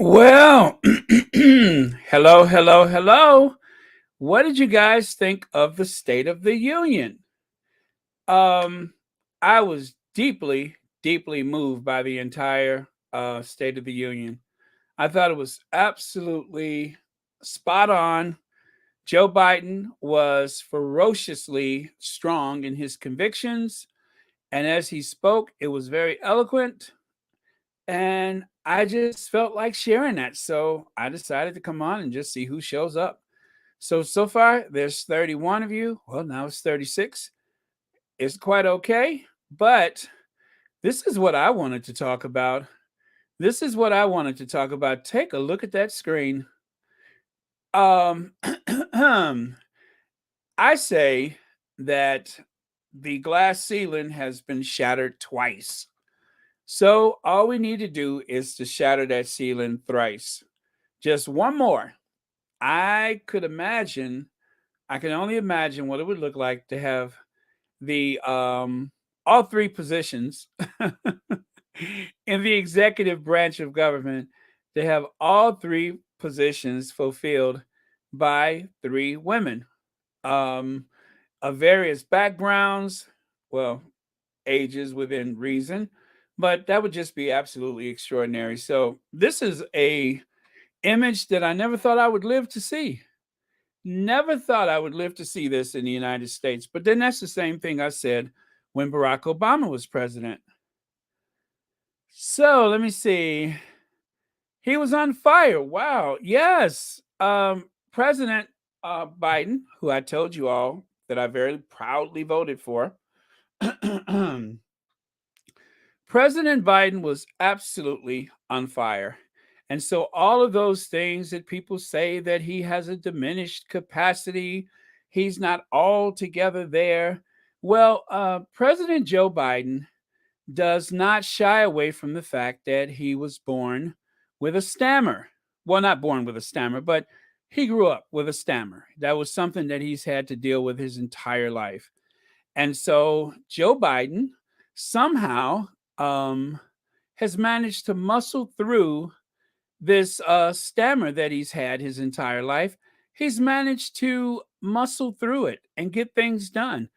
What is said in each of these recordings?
Well, hello, hello, hello. What did you guys think of the State of the Union? Um, I was deeply, deeply moved by the entire State of the Union. I thought it was absolutely spot on. Joe Biden was ferociously strong in his convictions, and as he spoke, it was very eloquent. And I just felt like sharing that. So I decided to come on and just see who shows up. So far, there's 31 of you. Well, now it's 36. It's quite okay. But this is what I wanted to talk about. This is what I wanted to talk about. Take a look at that screen. Um, I say that the glass ceiling has been shattered twice. So all we need to do is to shatter that ceiling thrice. Just one more. I could imagine, I can only imagine what it would look like to have the all three positions in the executive branch of government, to have all three positions fulfilled by three women um, of various backgrounds, well, ages within reason, but that would just be absolutely extraordinary. So this is a image that I never thought I would live to see. Never thought I would live to see this in the United States. But then that's the same thing I said when Barack Obama was president. So let me see. He was on fire. Wow. Yes. President Biden, who I told you all that I very proudly voted for, President Biden was absolutely on fire. And so, all of those things that people say that he has a diminished capacity, he's not altogether there. Well, President Joe Biden does not shy away from the fact that he was born with a stammer. Well, not born with a stammer, but he grew up with a stammer. That was something that he's had to deal with his entire life. And so Joe Biden somehow um, has managed to muscle through this stammer that he's had his entire life. He's managed to muscle through it and get things done.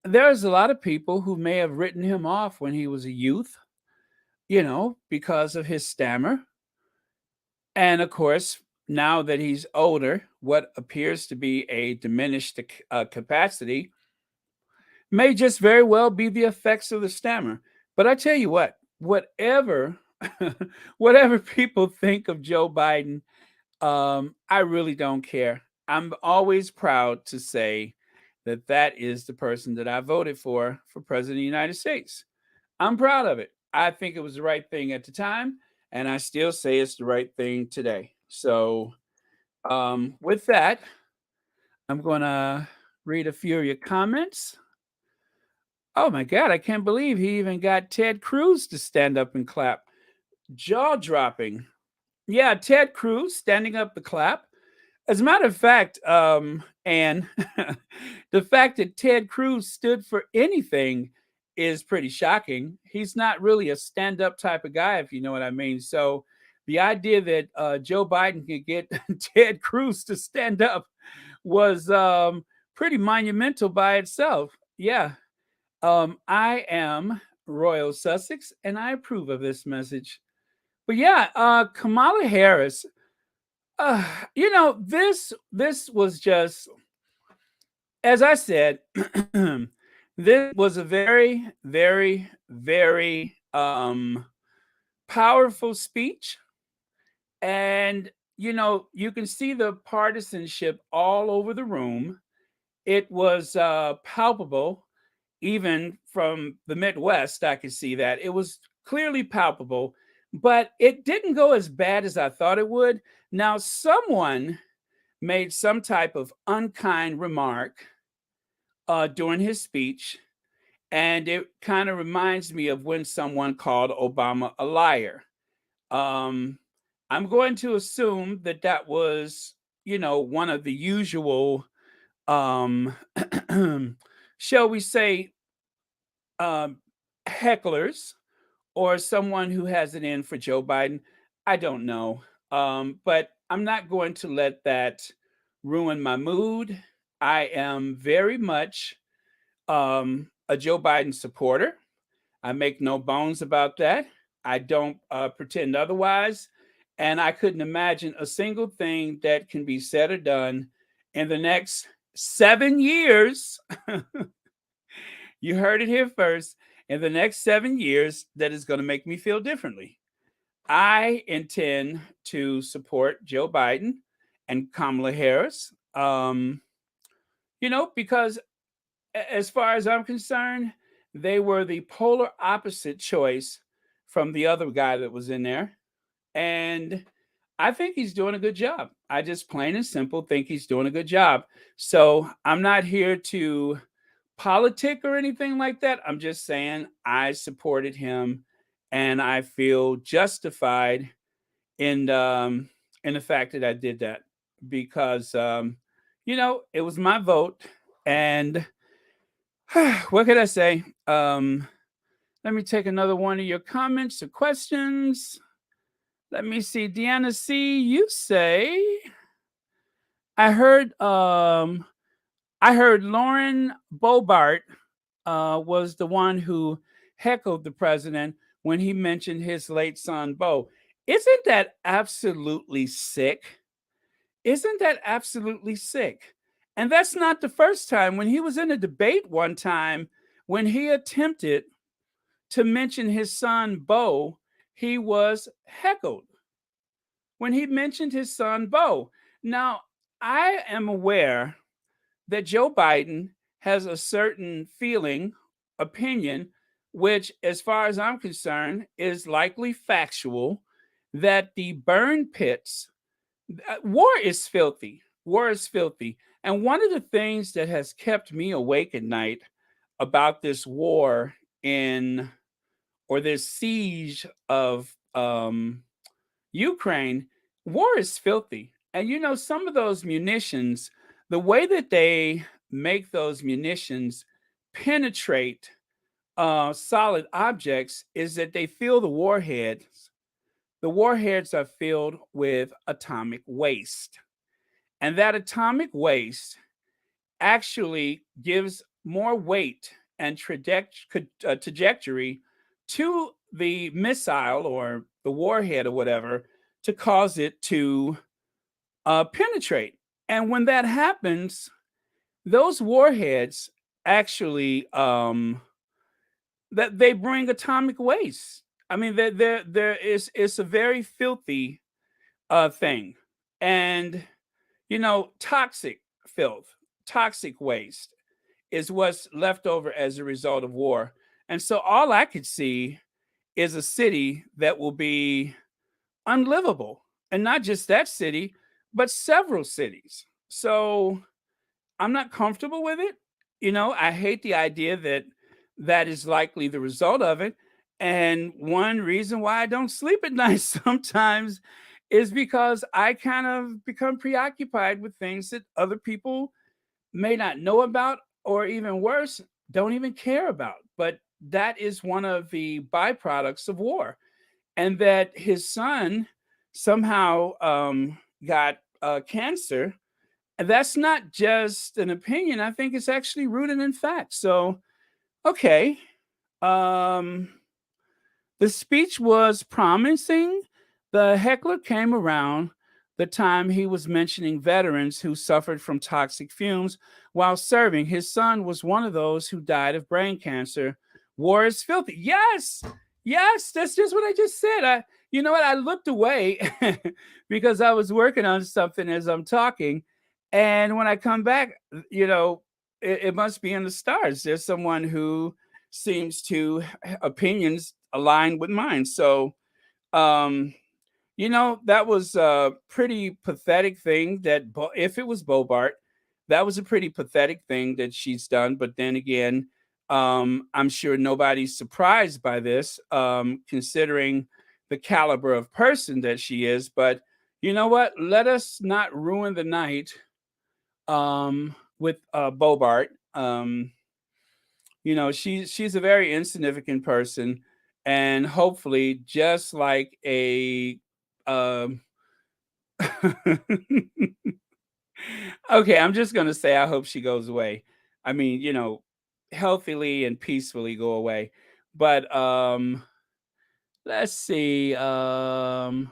There's a lot of people who may have written him off when he was a youth, because of his stammer. And of course, now that he's older, what appears to be a diminished capacity may just very well be the effects of the stammer. But I tell you what, whatever whatever people think of Joe Biden, I really don't care. I'm always proud to say that that is the person that I voted for president of the United States. I'm proud of it. I think it was the right thing at the time, and I still say it's the right thing today. So, with that, I'm going to read a few of your comments. Oh my God, I can't believe he even got Ted Cruz to stand up and clap. Jaw dropping. Yeah, Ted Cruz standing up the clap. As a matter of fact, and the fact that Ted Cruz stood for anything is pretty shocking. He's not really a stand up type of guy, if you know what I mean. So the idea that Joe Biden could get Ted Cruz to stand up was pretty monumental by itself. Yeah. I am Royal Sussex, and I approve of this message. But yeah, Kamala Harris. Uh, this was just, as I said, this was a very, very, very powerful speech, and you can see the partisanship all over the room. It was palpable, even from the Midwest. I could see that it was clearly palpable, but it didn't go as bad as I thought it would. Now, someone made some type of unkind remark during his speech, and it kind of reminds me of when someone called Obama a liar. Um, I'm going to assume that that was, one of the usual, um, shall we say, um, hecklers or someone who has it in for Joe Biden. I don't know. But I'm not going to let that ruin my mood. I am very much a Joe Biden supporter. I make no bones about that. I don't pretend otherwise. And I couldn't imagine a single thing that can be said or done in the next 7 years. You heard it here first. In the next 7 years, that is going to make me feel differently. I intend to support Joe Biden and Kamala Harris. Because as far as I'm concerned, they were the polar opposite choice from the other guy that was in there. And I think he's doing a good job. I just plain and simple think he's doing a good job. So I'm not here to politic or anything like that. I'm just saying I supported him and I feel justified in in the fact that I did that because it was my vote. And what could I say? Let me take another one of your comments or questions. Let me see. Deanna C, you say I heard I heard Lauren Bobart was the one who heckled the president when he mentioned his late son Bo. Isn't that absolutely sick? Isn't that absolutely sick? And that's not the first time. When he was in a debate one time, when he attempted to mention his son Bo, he was heckled. When he mentioned his son Bo. Now, I am aware that Joe Biden has a certain feeling, opinion, which, as far as I'm concerned, is likely factual, that the burn pits, war is filthy. War is filthy. And one of the things that has kept me awake at night about this war in, or this siege of Ukraine, war is filthy. And some of those munitions, the way that they make those munitions penetrate solid objects is that they fill the warheads. The warheads are filled with atomic waste. And that atomic waste actually gives more weight and trajectory to the missile or the warhead or whatever to cause it to penetrate. And when that happens, those warheads actually that they bring atomic waste. I mean, there is it's a very filthy thing, and toxic filth, toxic waste is what's left over as a result of war. And so all I could see is a city that will be unlivable. And not just that city, but several cities. So I'm not comfortable with it. I hate the idea that that is likely the result of it. And one reason why I don't sleep at night sometimes is because I kind of become preoccupied with things that other people may not know about, or even worse, don't even care about. But that is one of the byproducts of war. And that his son somehow got cancer. And that's not just an opinion. I think it's actually rooted in fact. So, okay. Um, the speech was promising. The heckler came around the time he was mentioning veterans who suffered from toxic fumes while serving. His son was one of those who died of brain cancer. War is filthy. Yes, yes, that's just what I just said. You know what? I looked away because I was working on something as I'm talking, and when I come back, it must be in the stars. There's someone who seems to opinions align with mine. So, um, that was a pretty pathetic thing that if it was Bobart, that was a pretty pathetic thing that she's done. But then again, I'm sure nobody's surprised by this, considering the caliber of person that she is. But you know what? Let us not ruin the night with Bobart. She's a very insignificant person, and hopefully, just like a um, okay, I'm just gonna say I hope she goes away. I mean, healthily and peacefully go away. But let's see. Dara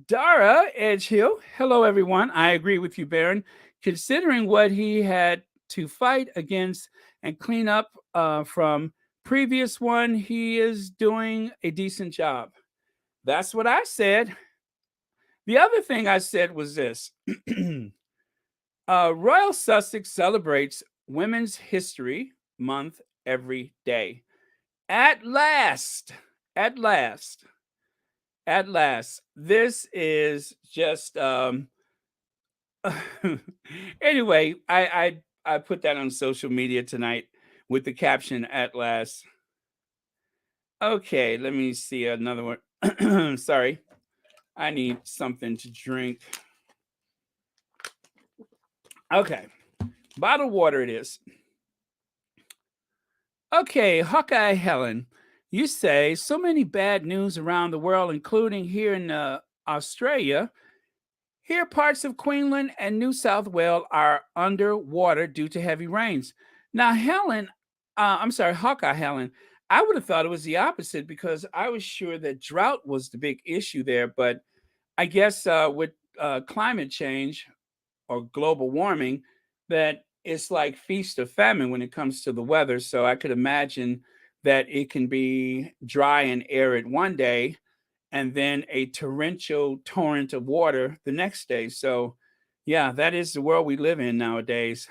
Edgehill. Hello, everyone. I agree with you, Baron. Considering what he had to fight against and clean up from previous one, he is doing a decent job. That's what I said. The other thing I said was this. Royal Sussex celebrates Women's History Month every day. At last, at last, at last. This is just anyway, I put that on social media tonight with the caption "At last." Okay, let me see another one. Sorry, I need something to drink. Okay, bottled water it is. Okay, Hawkeye Helen, you say so many bad news around the world, including here in Australia. Here, parts of Queensland and New South Wales are underwater due to heavy rains. Now, Helen, I'm sorry, Hawkeye Helen, I would have thought it was the opposite because I was sure that drought was the big issue there. But I guess with climate change or global warming, that it's like feast or famine when it comes to the weather. So I could imagine that it can be dry and arid one day and then a torrential torrent of water the next day. So, yeah, that is the world we live in nowadays.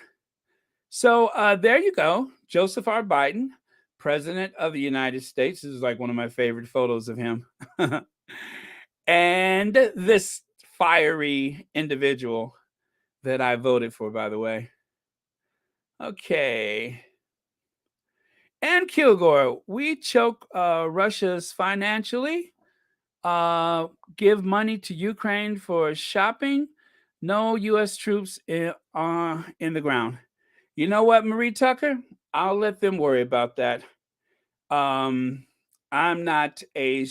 So, there you go. Joseph R. Biden, President of the United States. This is like one of my favorite photos of him. And this fiery individual that I voted for, by the way. Okay. And Kilgore, we choke Russia's financially, uh, give money to Ukraine for shopping, no U.S. troops in the ground. You know what, Marie Tucker? I'll let them worry about that. Um, I'm not a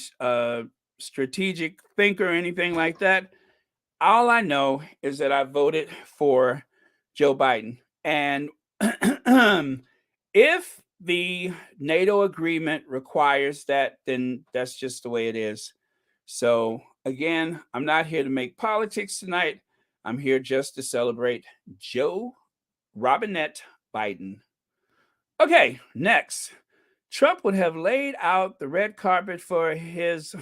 strategic thinker or anything like that. All I know is that I voted for Joe Biden. And if the NATO agreement requires that, then that's just the way it is. So, again, I'm not here to make politics tonight. I'm here just to celebrate Joe Robinette Biden. Okay, next. Trump would have laid out the red carpet for his.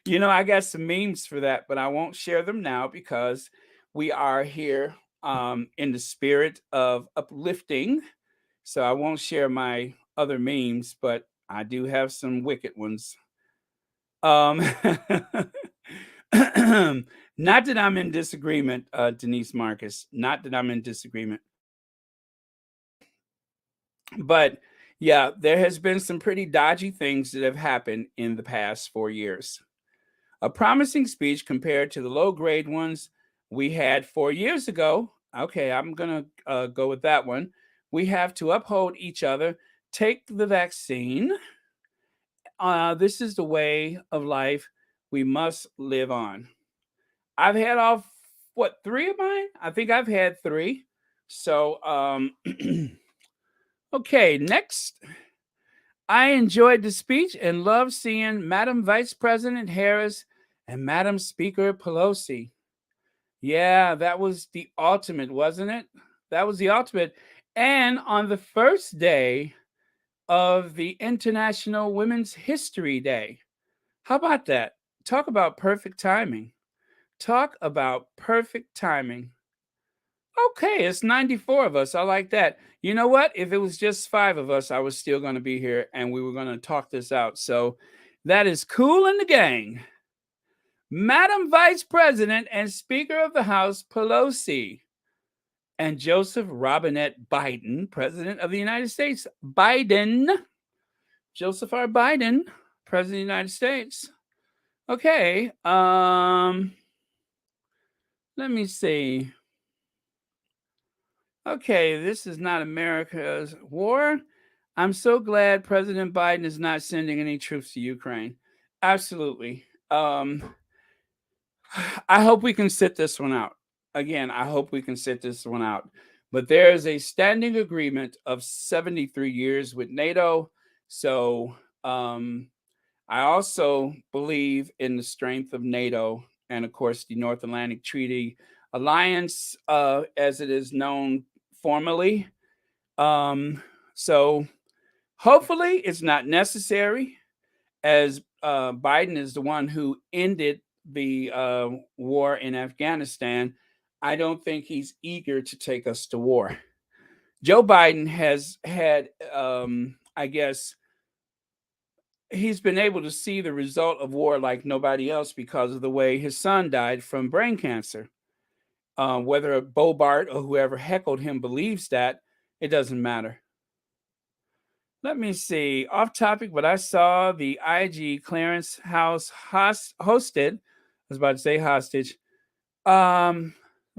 I got some memes for that, but I won't share them now because we are here in the spirit of uplifting. So I won't share my other memes, but I do have some wicked ones. Um, not that I'm in disagreement, Denise Marcus. Not that I'm in disagreement. But yeah, there has been some pretty dodgy things that have happened in the past 4 years. A promising speech compared to the low grade ones we had 4 years ago. Okay, I'm going to go with that one. We have to uphold each other, take the vaccine. This is the way of life we must live on. I've had all, what, three of mine? I think I've had three. So, okay, next. I enjoyed the speech and loved seeing Madam Vice President Harris and Madam Speaker Pelosi. Yeah, that was the ultimate, wasn't it? That was the ultimate. And on the first day of the International Women's History Day. How about that? Talk about perfect timing. Talk about perfect timing. Okay, it's 94 of us. I like that. You know what? If it was just five of us, I was still going to be here and we were going to talk this out. So that is cool in the gang. Madam Vice President and Speaker of the House Pelosi and Joseph Robinette Biden, President of the United States. Biden, Joseph R. Biden, President of the United States. Okay, let me see. Okay, this is not America's war. I'm so glad President Biden is not sending any troops to Ukraine. Absolutely. I hope we can sit this one out. Again, I hope we can sit this one out. But there is a standing agreement of 73 years with NATO. So I also believe in the strength of NATO and, of course, the North Atlantic Treaty Alliance, as it is known formally. So hopefully it's not necessary, as Biden is the one who ended the war in Afghanistan. I don't think he's eager to take us to war. Joe Biden has had, I guess, he's been able to see the result of war like nobody else because of the way his son died from brain cancer. Whether Bobart or whoever heckled him believes that, it doesn't matter. Let me see. Off topic, but I saw the IG clearance house hosted. I was about to say hostage. Let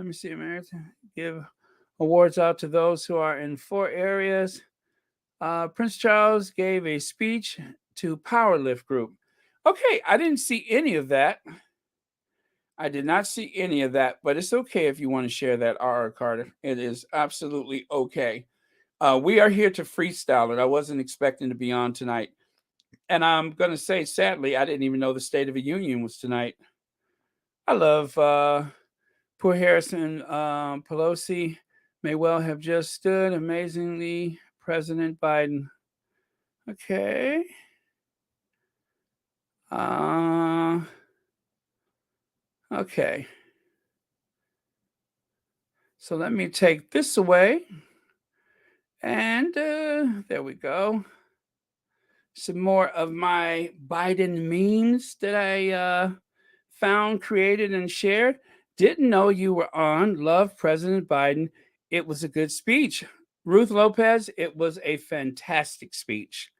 me see. America give awards out to those who are in 4 areas. Prince Charles gave a speech to Powerlift Group. Okay, I didn't see any of that. I did not see any of that, but it's okay if you want to share that, R.R. Carter. It is absolutely okay. We are here to freestyle it. I wasn't expecting to be on tonight. And I'm going to say, sadly, I didn't even know the State of the Union was tonight. I love poor Harrison Pelosi may well have just stood amazingly President Biden. Okay. Okay. So let me take this away. And there we go. Some more of my Biden memes that I found, created, and shared. Didn't know you were on. Love President Biden. It was a good speech. Ruth Lopez, it was a fantastic speech.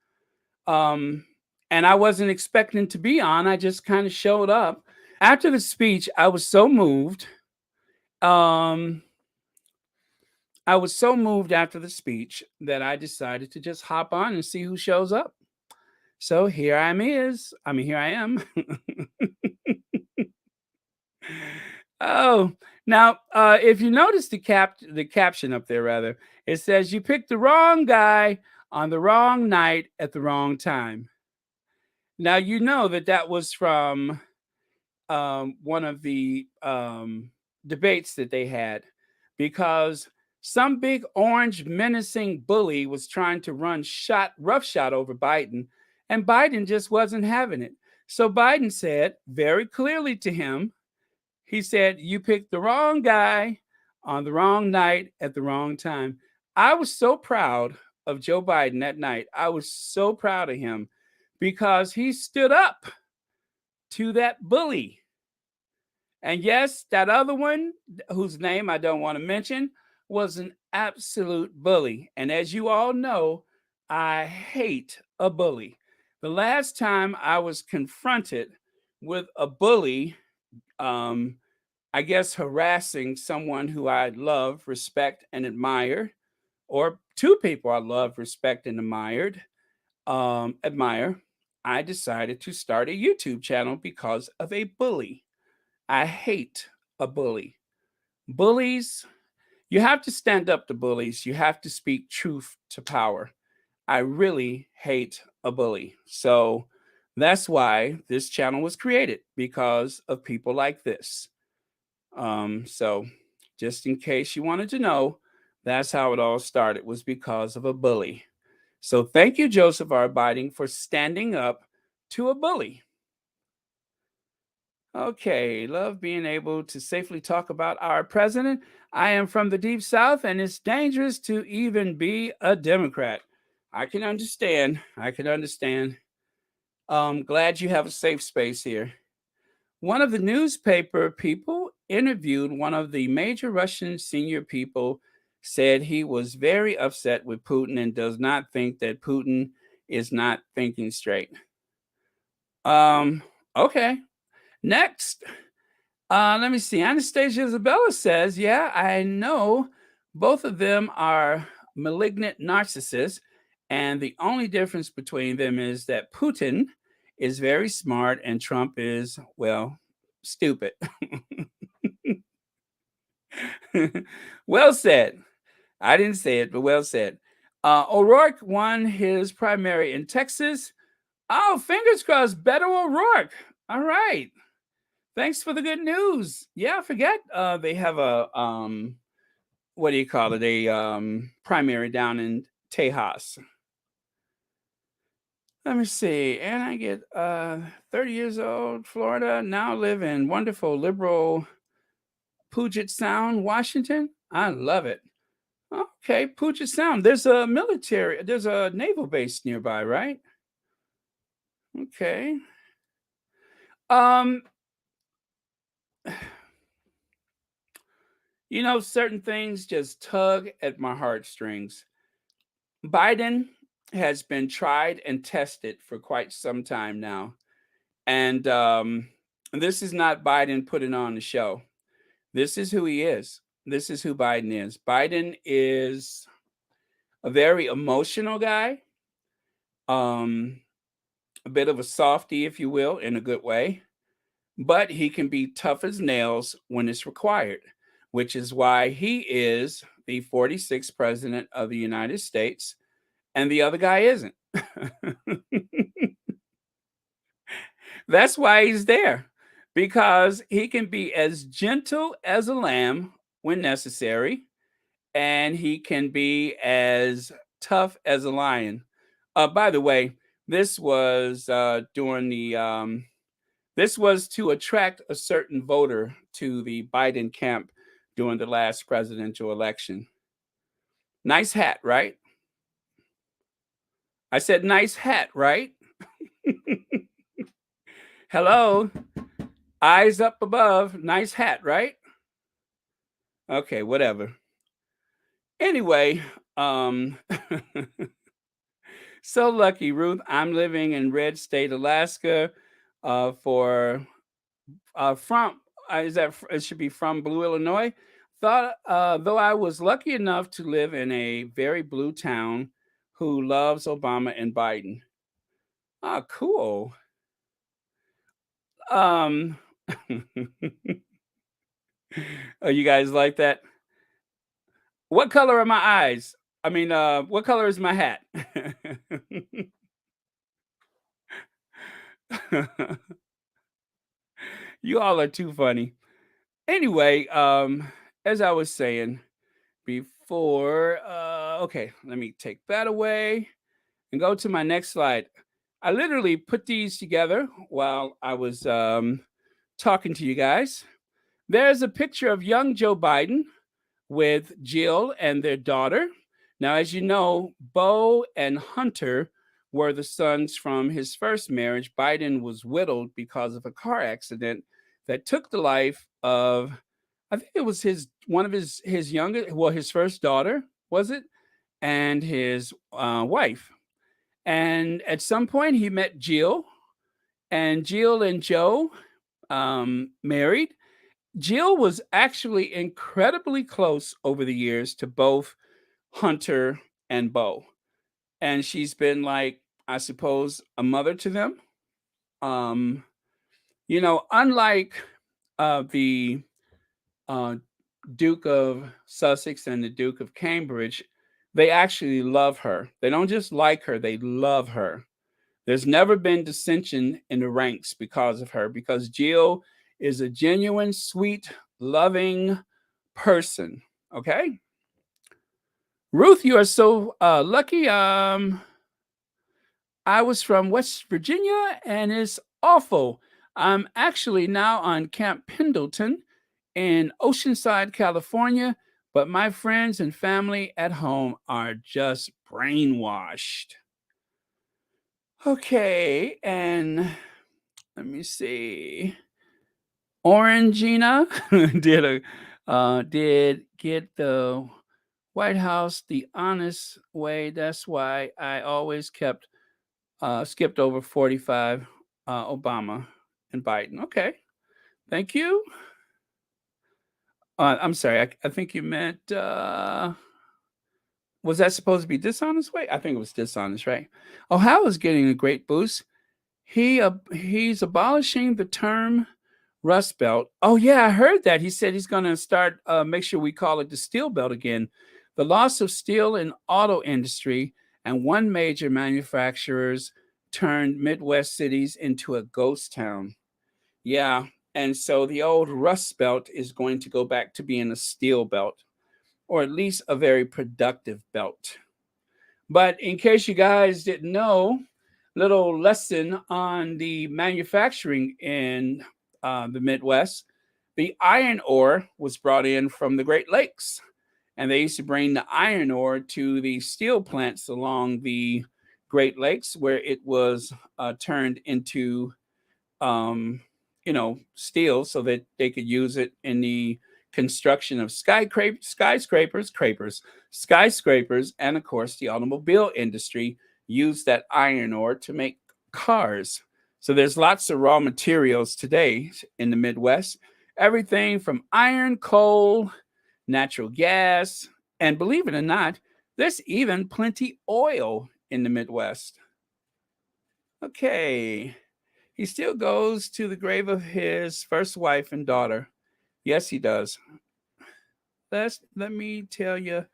And I wasn't expecting to be on. I just kind of showed up. After the speech, I was so moved. I was so moved after the speech that I decided to just hop on and see who shows up. So here I am. Oh, now if you notice the caption up there, rather, it says you picked the wrong guy on the wrong night at the wrong time. Now you know that was from one of the debates that they had, because some big orange menacing bully was trying to run roughshod over Biden, and Biden just wasn't having it. So Biden said very clearly to him, he said, "You picked the wrong guy on the wrong night at the wrong time." I was so proud of Joe Biden that night. I was so proud of him because he stood up to that bully. And yes, that other one, whose name I don't want to mention, was an absolute bully. And as you all know, I hate a bully. The last time I was confronted with a bully, um, I guess harassing someone who I love, respect, and admire, or two people I love, respect, and admire, I decided to start a YouTube channel because of a bully. I hate a bully. Bullies, you have to stand up to bullies. You have to speak truth to power. I really hate a bully. So that's why this channel was created, because of people like this. So just in case you wanted to know, that's how it all started, was because of a bully. So thank you, Joseph R. Biden, for standing up to a bully. Okay, love being able to safely talk about our president. I am from the Deep South, and it's dangerous to even be a Democrat. I can understand. I can understand. Glad you have a safe space here. One of the newspaper people interviewed one of the major Russian senior people, said he was very upset with Putin and does not think that Putin is not thinking straight. Um, okay. Next, let me see. Anastasia Isabella says, yeah, I know both of them are malignant narcissists, and the only difference between them is that Putin is very smart and Trump is, well, stupid. Well said. I didn't say it, but well said. O'Rourke won his primary in Texas. Oh, fingers crossed, Beto O'Rourke. All right. Thanks for the good news. Yeah, I forget. They have a what do you call it? A primary down in Tejas. Let me see. And I get 30 years old, Florida. Now live in wonderful liberal Puget Sound, Washington. I love it. Okay, Puget Sound. There's a naval base nearby, right? Okay. Um, certain things just tug at my heartstrings. Biden has been tried and tested for quite some time now. And this is not Biden putting on the show. This is who he is. This is who Biden is. Biden is a very emotional guy, um, a bit of a softy, if you will, in a good way. But he can be tough as nails when it's required, which is why he is the 46th president of the United States, and the other guy isn't. That's why he's there, because he can be as gentle as a lamb when necessary, and he can be as tough as a lion. By the way, this was during the this was to attract a certain voter to the Biden camp during the last presidential election. Nice hat, right? I said nice hat, right? Hello, eyes up above, nice hat, right? Okay, whatever. Anyway, so lucky, Ruth. I'm living in Red State, Alaska, for from is that it should be from Blue, Illinois. Thought though I was lucky enough to live in a very blue town who loves Obama and Biden. Ah, cool. Um, oh, you guys like that? What color are my eyes? I mean, what color is my hat? You all are too funny. Anyway, as I was saying before, okay, let me take that away and go to my next slide. I literally put these together while I was talking to you guys. There's a picture of young Joe Biden with Jill and their daughter. Now, as you know, Beau and Hunter were the sons from his first marriage. Biden was widowed because of a car accident that took the life of, I think it was his youngest, well, his first daughter, was it, and his wife. And at some point, he met Jill, And Jill and Joe married. Jill was actually incredibly close over the years to both Hunter and Beau. And she's been like, I suppose, a mother to them. Um, unlike the uh, Duke of Sussex and the Duke of Cambridge, they actually love her. They don't just like her, they love her. There's never been dissension in the ranks because of her, because Jill is a genuine, sweet, loving person. Okay? Ruth, you are so lucky. I was from West Virginia and it's awful. I'm actually now on Camp Pendleton in Oceanside, California, but my friends and family at home are just brainwashed. Okay, and let me see. Orangina did get the White House the honest way. That's why I always skipped over 45, Obama and Biden. Okay, thank you. I'm sorry. I think you meant. Was that supposed to be dishonest way? I think it was dishonest, right? Ohio is getting a great boost. He's abolishing the term Rust Belt. Oh yeah, I heard that. He said he's going to start make sure we call it the Steel Belt again. The loss of steel in auto industry and one major manufacturers turned Midwest cities into a ghost town. Yeah, and so the old Rust Belt is going to go back to being a steel belt, or at least a very productive belt. But in case you guys didn't know, little lesson on the manufacturing in the Midwest. The iron ore was brought in from the Great Lakes, and they used to bring the iron ore to the steel plants along the Great Lakes, where it was turned into steel so that they could use it in the construction of skyscrapers, and of course, the automobile industry used that iron ore to make cars. So there's lots of raw materials today in the Midwest, everything from iron, coal, natural gas, and believe it or not, there's even plenty oil in the Midwest. Okay. He still goes to the grave of his first wife and daughter. Yes, he does. Let me tell you,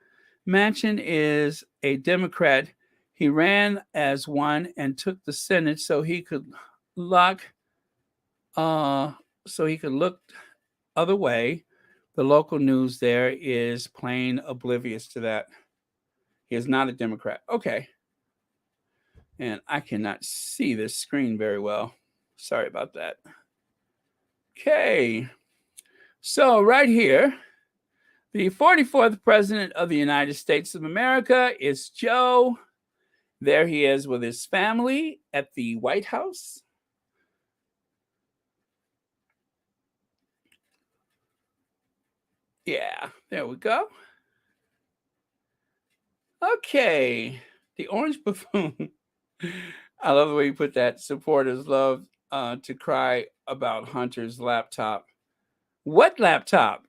Manchin is a Democrat. He ran as one and took the Senate lock uh so he could look other way. The local news there is plain oblivious to that. He is not a Democrat. Okay. And I cannot see this screen very well. Sorry about that. Okay. So, right here, the 44th President of the United States of America is Joe. There he is with his family at the White House. Yeah, there we go. Okay, the orange buffoon. I love the way you put that. Supporters love to cry about Hunter's laptop. What laptop?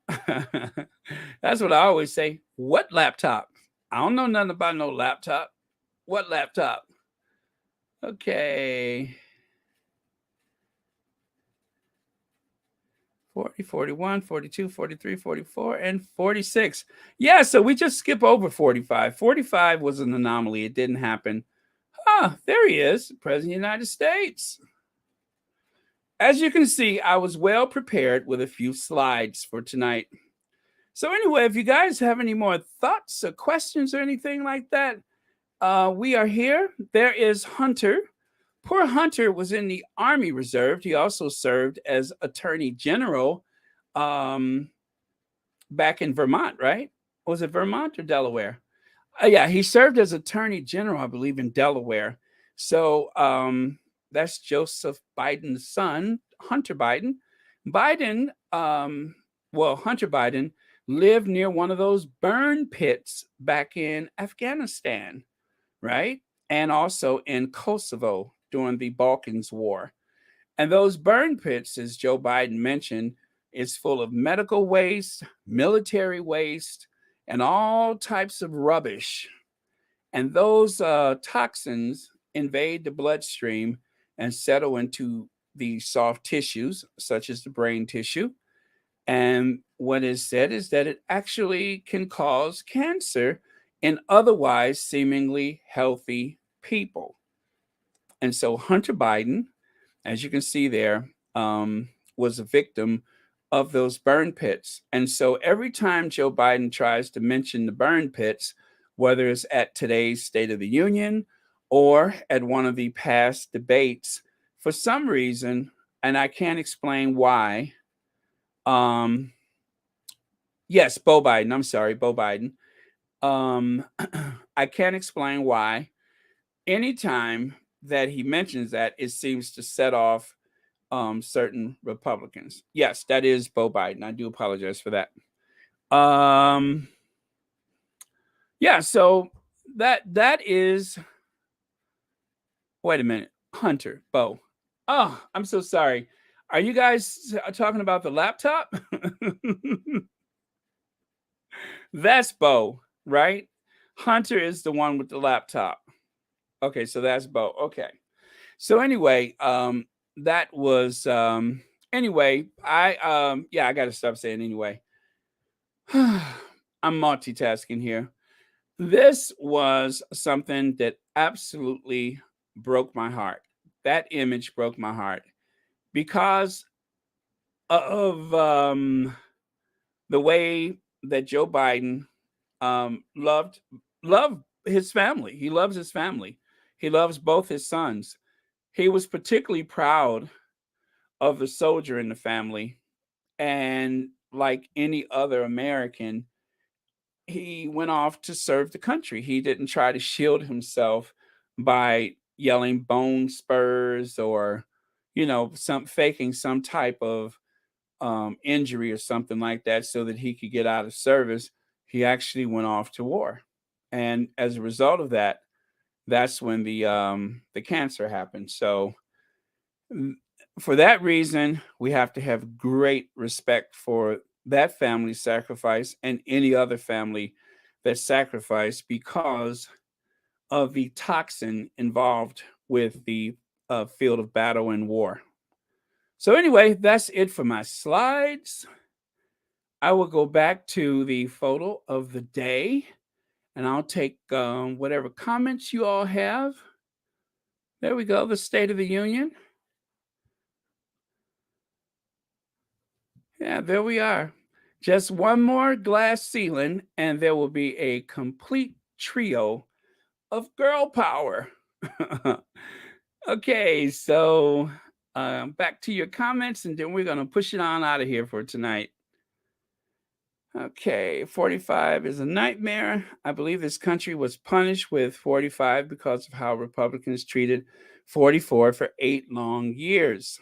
That's what I always say. What laptop? I don't know nothing about no laptop. What laptop? Okay. 40, 41, 42, 43, 44, and 46. Yeah, so we just skip over 45. 45 was an anomaly. It didn't happen. There he is, President of the United States. As you can see, I was well prepared with a few slides for tonight. So, anyway, if you guys have any more thoughts or questions or anything like that, we are here. There is Hunter. Poor Hunter was in the Army Reserve. He also served as Attorney General um, back in Vermont, right? Was it Vermont or Delaware? Yeah, he served as Attorney General, I believe, in Delaware. So that's Joseph Biden's son, Hunter Biden. Biden, Hunter Biden lived near one of those burn pits back in Afghanistan, right? And also in Kosovo during the Balkans War. And those burn pits, as Joe Biden mentioned, is full of medical waste, military waste, and all types of rubbish. And those toxins invade the bloodstream and settle into the soft tissues, such as the brain tissue. And what is said is that it actually can cause cancer in otherwise seemingly healthy people. And so Hunter Biden, as you can see there, was a victim of those burn pits. And so every time Joe Biden tries to mention the burn pits, whether it's at today's State of the Union or at one of the past debates, for some reason, and I can't explain why, um, yes, Bo Biden, I'm sorry, Bo Biden. Um, I can't explain why. Anytime that he mentions that, it seems to set off certain Republicans. Yes, that is Bo Biden. I do apologize for that. Um, yeah, so that is. Wait a minute, Hunter Bo. Oh, I'm so sorry. Are you guys talking about the laptop? That's Bo, right? Hunter is the one with the laptop. Okay, so that's Bo. Okay. So anyway, that was anyway, I got to stop saying anyway. I'm multitasking here. This was something that absolutely broke my heart. That image broke my heart because of the way that Joe Biden loved his family. He loves his family. He loves both his sons. He was particularly proud of the soldier in the family, and like any other American, he went off to serve the country. He didn't try to shield himself by yelling bone spurs or, some faking some type of injury or something like that so that he could get out of service. He actually went off to war, and as a result of that, that's when the cancer happened. So for that reason, we have to have great respect for that family sacrifice and any other family that sacrificed because of the toxin involved with the field of battle and war. So, anyway, that's it for my slides. I will go back to the photo of the day and I'll take whatever comments you all have. There we go, the State of the Union. Yeah, there we are. Just one more glass ceiling, and there will be a complete trio of girl power. Okay, so back to your comments, and then we're going to push it on out of here for tonight. Okay, 45 is a nightmare. I believe this country was punished with 45 because of how Republicans treated 44 for 8 long years.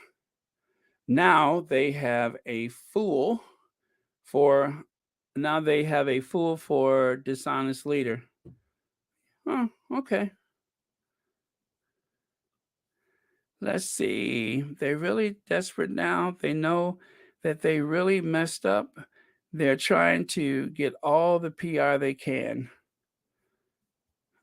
Now they have a fool for dishonest leader. Oh, okay. Let's see. They're really desperate now. They know that they really messed up. They're trying to get all the PR they can.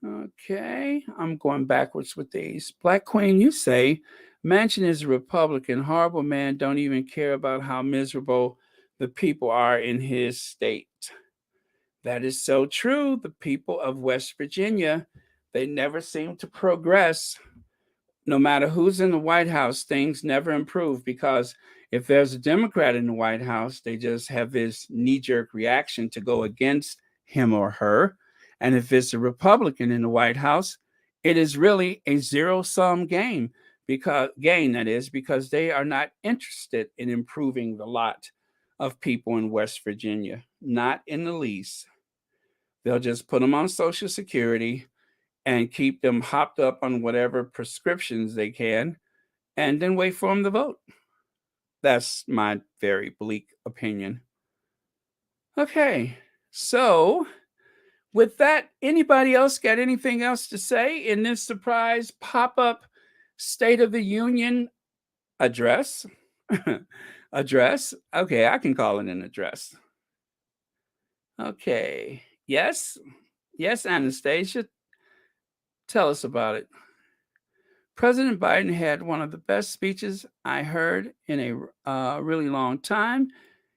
Okay, I'm going backwards with these. Black Queen, you say Manchin is a Republican. Horrible man, don't even care about how miserable the people are in his state. That is so true. The people of West Virginia, they never seem to progress. No matter who's in the White House, things never improve because if there's a Democrat in the White House, they just have this knee jerk reaction to go against him or her. And if it's a Republican in the White House, it is really a zero sum game because they are not interested in improving the lot of people in West Virginia, not in the least. They'll just put them on Social Security and keep them hopped up on whatever prescriptions they can and then wait for them to vote. That's my very bleak opinion. Okay, so with that, anybody else got anything else to say in this surprise pop up State of the Union Address? Address? Okay, I can call it an address. Okay. Yes? Yes, Anastasia, tell us about it. President Biden had one of the best speeches I heard in a really long time.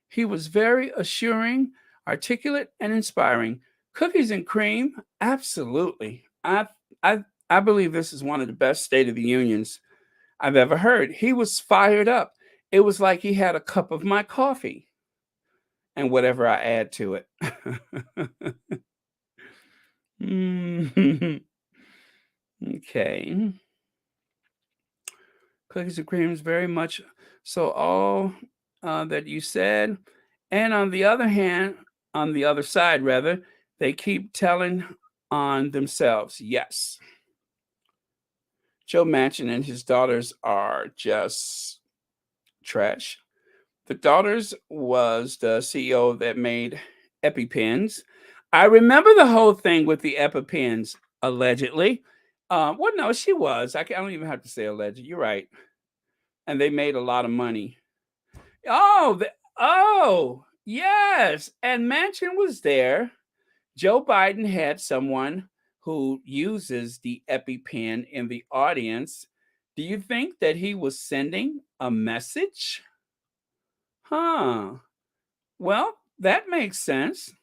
He was very assuring, articulate, and inspiring. Cookies and cream, absolutely. I believe this is one of the best State of the Unions I've ever heard. He was fired up. It was like he had a cup of my coffee and whatever I add to it. Mm. Okay. Cookies and creams, very much so. All that you said. And on the other hand, on the other side, rather, they keep telling on themselves. Yes. Joe Manchin and his daughters are just trash. The daughters was the CEO that made EpiPens. I remember the whole thing with the EpiPens, allegedly. Well, no, she was. I don't even have to say alleged. You're right. And they made a lot of money. Oh, oh, yes. And Manchin was there. Joe Biden had someone who uses the EpiPen in the audience. Do you think that he was sending a message? Huh. Well, that makes sense.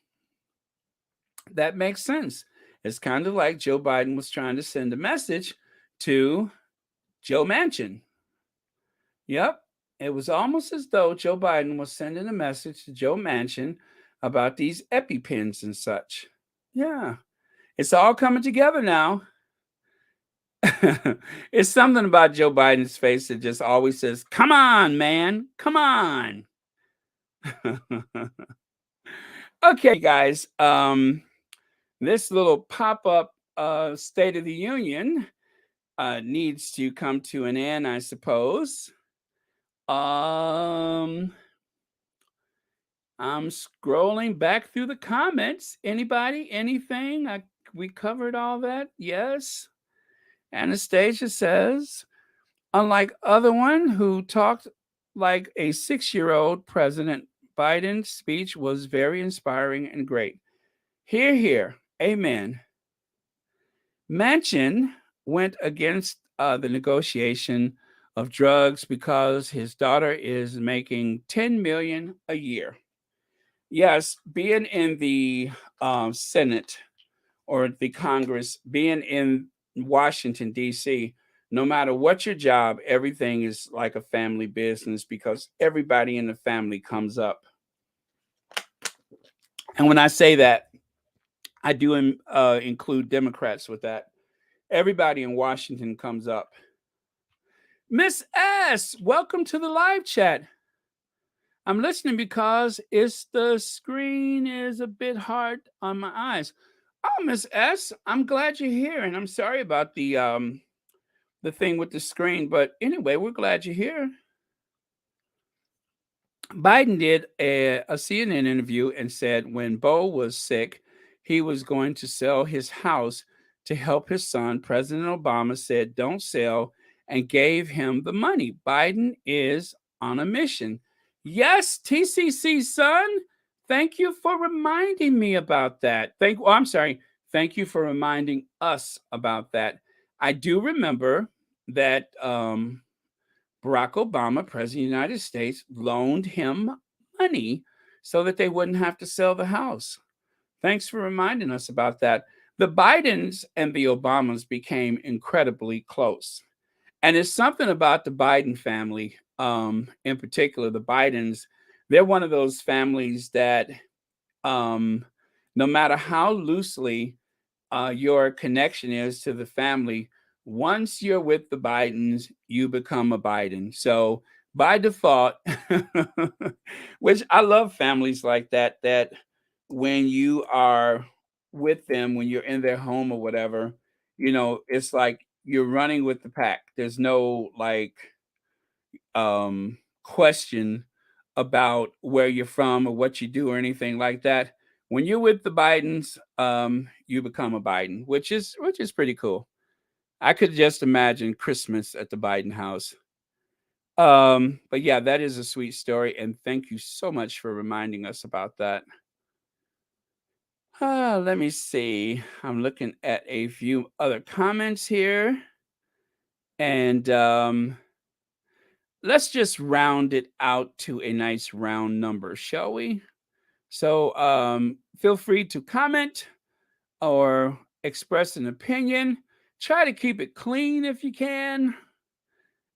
That makes sense. It's kind of like Joe Biden was trying to send a message to Joe Manchin. Yep. It was almost as though Joe Biden was sending a message to Joe Manchin about these EpiPens and such. Yeah. It's all coming together now. It's something about Joe Biden's face that just always says, "Come on, man. Come on." Okay, guys. This little pop-up State of the Union needs to come to an end, I suppose. Um I'm scrolling back through the comments. Anybody? Anything? We covered all that. Yes. Anastasia says, unlike other one who talked like a 6-year-old, President Biden's speech was very inspiring and great. Hear, hear. Amen. Manchin went against the negotiation of drugs because his daughter is making 10 million a year. Yes, being in the Senate or the Congress, being in Washington, D.C., no matter what your job, everything is like a family business because everybody in the family comes up. And when I say that, I do include Democrats with that. Everybody in Washington comes up. Miss S, welcome to the live chat. I'm listening because the screen is a bit hard on my eyes. Oh, Miss S, I'm glad you're here, and I'm sorry about the thing with the screen, but anyway, we're glad you're here. Biden did a CNN interview and said when Bo was sick, he was going to sell his house to help his son. President Obama said, "Don't sell," and gave him the money. Biden is on a mission. Yes, TCC son. Thank you for reminding me about that. I'm sorry. Thank you for reminding us about that. I do remember that Barack Obama, President of the United States, loaned him money so that they wouldn't have to sell the house. Thanks for reminding us about that. The Bidens and the Obamas became incredibly close. And it's something about the Biden family, in particular, the Bidens. They're one of those families that, no matter how loosely your connection is to the family, once you're with the Bidens, you become a Biden. So by default, which I love families like that, that when you are with them, when you're in their home or whatever, it's like you're running with the pack. There's no like question about where you're from or what you do or anything like that. When you're with the Bidens, you become a Biden, which is pretty cool. I could just imagine Christmas at the Biden house. But yeah, that is a sweet story, and thank you so much for reminding us about that. Let me see. I'm looking at a few other comments here, and let's just round it out to a nice round number, shall we? So feel free to comment or express an opinion. Try to keep it clean if you can.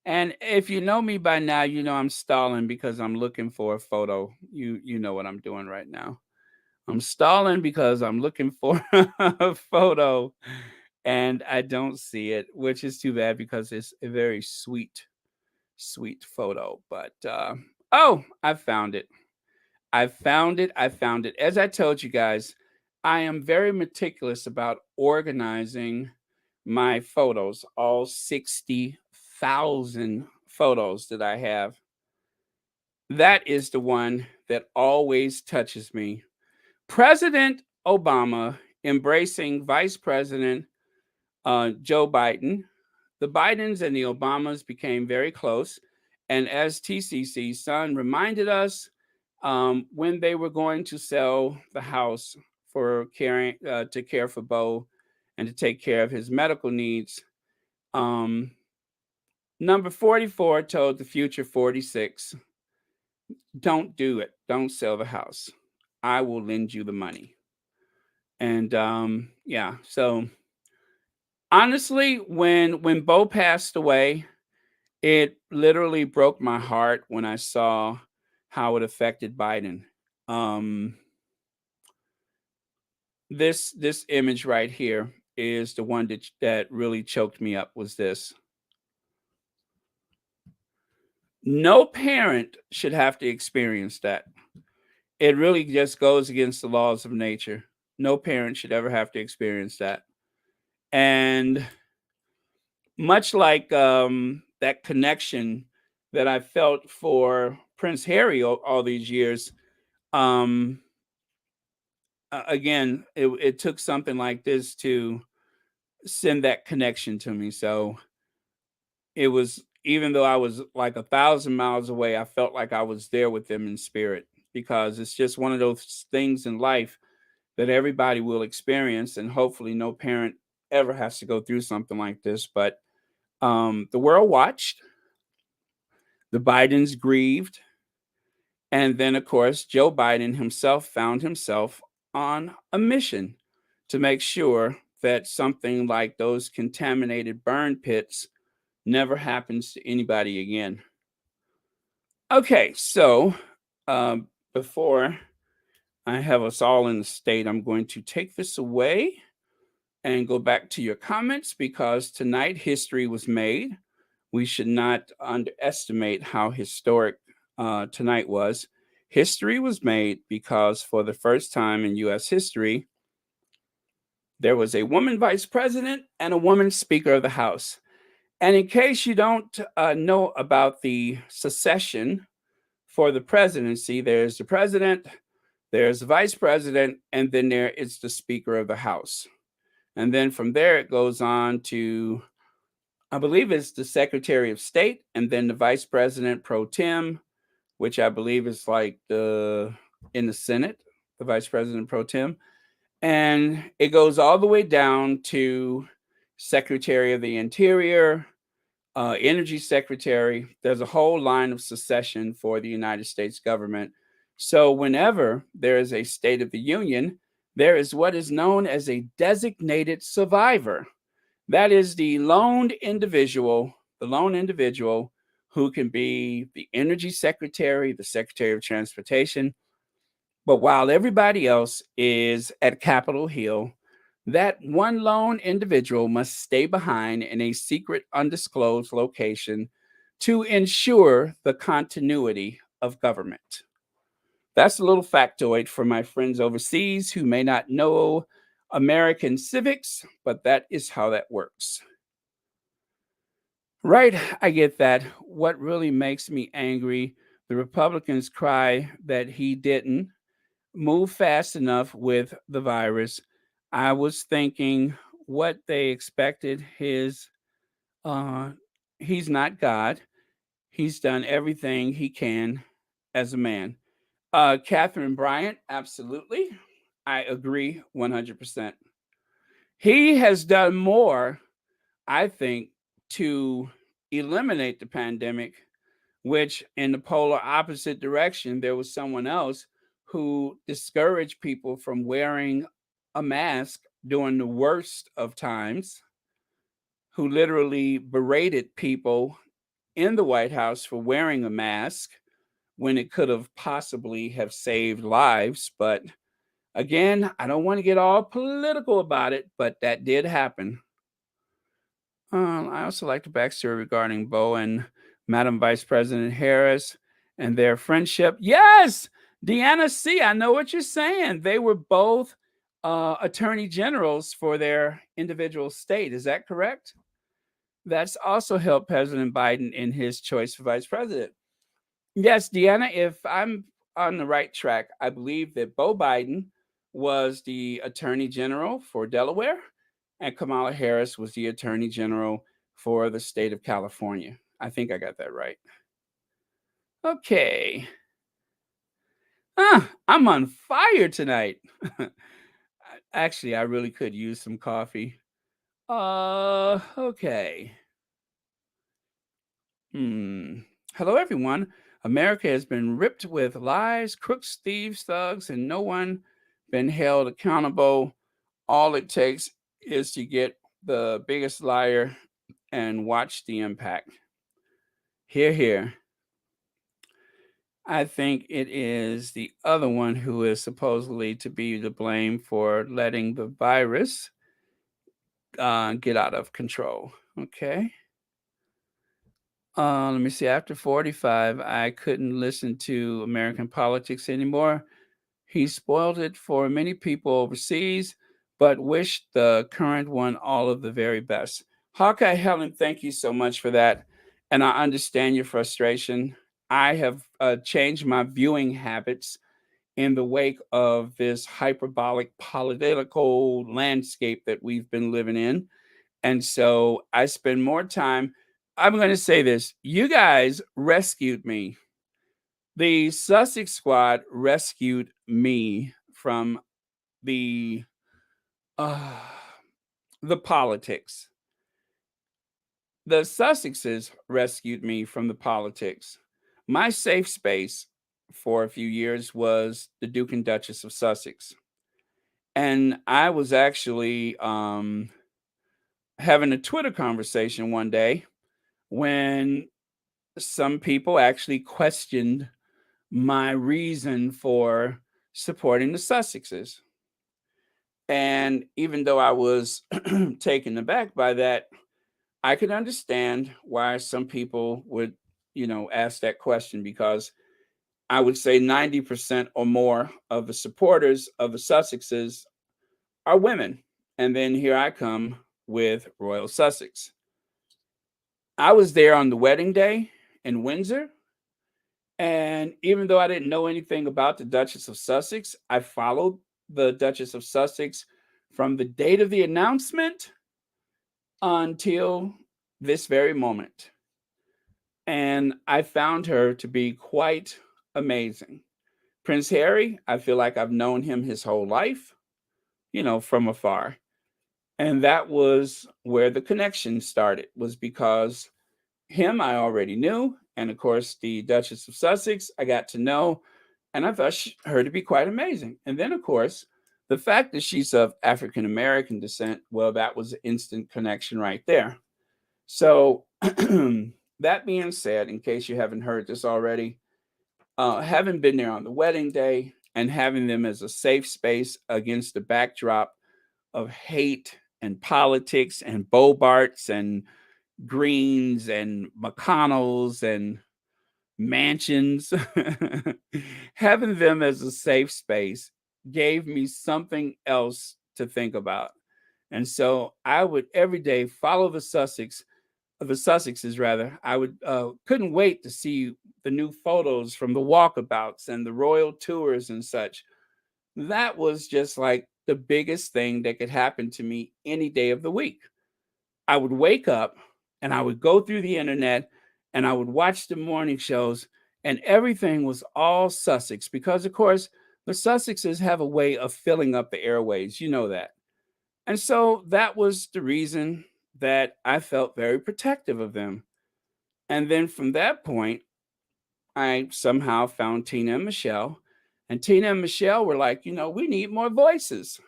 And if you know me by now, you know I'm stalling because I'm looking for a photo. You know what I'm doing right now. I'm stalling because I'm looking for a photo and I don't see it, which is too bad because it's a very sweet photo. But oh, I found it. I found it. I found it. As I told you guys, I am very meticulous about organizing my photos, all 60,000 photos that I have. That is the one that always touches me. President Obama embracing Vice President Joe Biden. The Bidens and the Obamas became very close. And as TCC's son reminded us, when they were going to sell the house for caring to care for Bo and to take care of his medical needs, um, number 44 told the future 46, don't do it. Don't sell the house. I will lend you the money. And yeah, so honestly, when Bo passed away, it literally broke my heart when I saw how it affected Biden. Um, this image right here is the one that really choked me up. Was this? No parent should have to experience that. It really just goes against the laws of nature. No parent should ever have to experience that. And much like that connection that I felt for Prince Harry all these years, um, again, it took something like this to send that connection to me. So it was, even though I was like 1,000 miles away, I felt like I was there with them in spirit because it's just one of those things in life that everybody will experience, and hopefully, no parent ever has to go through something like this. But the world watched, the Bidens grieved, and then, of course, Joe Biden himself found himself on a mission to make sure that something like those contaminated burn pits never happens to anybody again. Okay, so before I have us all in the state, I'm going to take this away and go back to your comments because tonight history was made. We should not underestimate how historic tonight was. History was made because for the first time in U.S. history, there was a woman vice president and a woman speaker of the House. And in case you don't know about the succession for the presidency, there's the president, there's the vice president, and then there is the speaker of the House. And then from there, it goes on to, I believe it's the Secretary of State, and then the Vice President pro tem, which I believe is like in the Senate, the Vice President pro tem. And it goes all the way down to Secretary of the Interior, Energy Secretary. There's a whole line of succession for the United States government. So whenever there is a State of the Union, there is what is known as a designated survivor. That is the lone individual who can be the Energy Secretary, the Secretary of Transportation. But while everybody else is at Capitol Hill, that one lone individual must stay behind in a secret, undisclosed location to ensure the continuity of government. That's a little factoid for my friends overseas who may not know American civics, but that is how that works. Right, I get that. What really makes me angry, the Republicans cry that he didn't move fast enough with the virus. I was thinking what they expected his uh he's not God. He's done everything he can as a man. Catherine Bryant, absolutely. I agree 100%. He has done more, I think, to eliminate the pandemic, which in the polar opposite direction, there was someone else who discouraged people from wearing a mask during the worst of times, who literally berated people in the White House for wearing a mask when it could have possibly have saved lives. But again, I don't want to get all political about it, but that did happen. I also like the backstory regarding Bo and Madam Vice President Harris and their friendship. Yes, Deanna C. I know what you're saying. They were both attorney generals for their individual state. Is that correct? That's also helped President Biden in his choice for vice president. Yes, Deanna, if I'm on the right track, I believe that Bo Biden was the Attorney General for Delaware, and Kamala Harris was the Attorney General for the state of California. I think I got that right. Okay. I'm on fire tonight. Actually, I really could use some coffee. Okay. Hmm. Hello, everyone. America has been ripped with lies, crooks, thieves, thugs, and no one been held accountable. All it takes is to get the biggest liar and watch the impact. Here, here. I think it is the other one who is supposedly to be to blame for letting the virus get out of control. Okay. Let me see. After 45, I couldn't listen to American politics anymore. He spoiled it for many people overseas, but wished the current one all of the very best. Hawkeye Helen, thank you so much for that. And I understand your frustration. I have changed my viewing habits in the wake of this hyperbolic political landscape that we've been living in. And so I spend more time. I'm going to say this: you guys rescued me. The Sussex squad rescued me from the uh, the politics. The Sussexes rescued me from the politics. My safe space for a few years was the Duke and Duchess of Sussex, and I was actually having a Twitter conversation one day when some people actually questioned my reason for supporting the Sussexes. And even though I was taken aback by that, I could understand why some people would, ask that question, because I would say 90% or more of the supporters of the Sussexes are women. And then here I come with Royal Sussex. I was there on the wedding day in Windsor. And even though I didn't know anything about the Duchess of Sussex, I followed the Duchess of Sussex from the date of the announcement until this very moment. And I found her to be quite amazing. Prince Harry, I feel like I've known him his whole life, from afar. And that was where the connection started, was because him I already knew. And of course, the Duchess of Sussex, I got to know. And I thought her to be quite amazing. And then, of course, the fact that she's of African American descent, well, that was an instant connection right there. So, that being said, in case you haven't heard this already, having been there on the wedding day and having them as a safe space against the backdrop of hate and politics and Bobarts and Greens and McConnells and mansions, having them as a safe space gave me something else to think about. And so I would every day follow the Sussexes rather. I would couldn't wait to see the new photos from the walkabouts and the royal tours and such. That was just like the biggest thing that could happen to me any day of the week. I would wake up and I would go through the internet and I would watch the morning shows, and everything was all Sussex because, of course, the Sussexes have a way of filling up the airways. You know that. And so that was the reason that I felt very protective of them. And then from that point, I somehow found Tina and Michelle. And Tina and Michelle were like, we need more voices.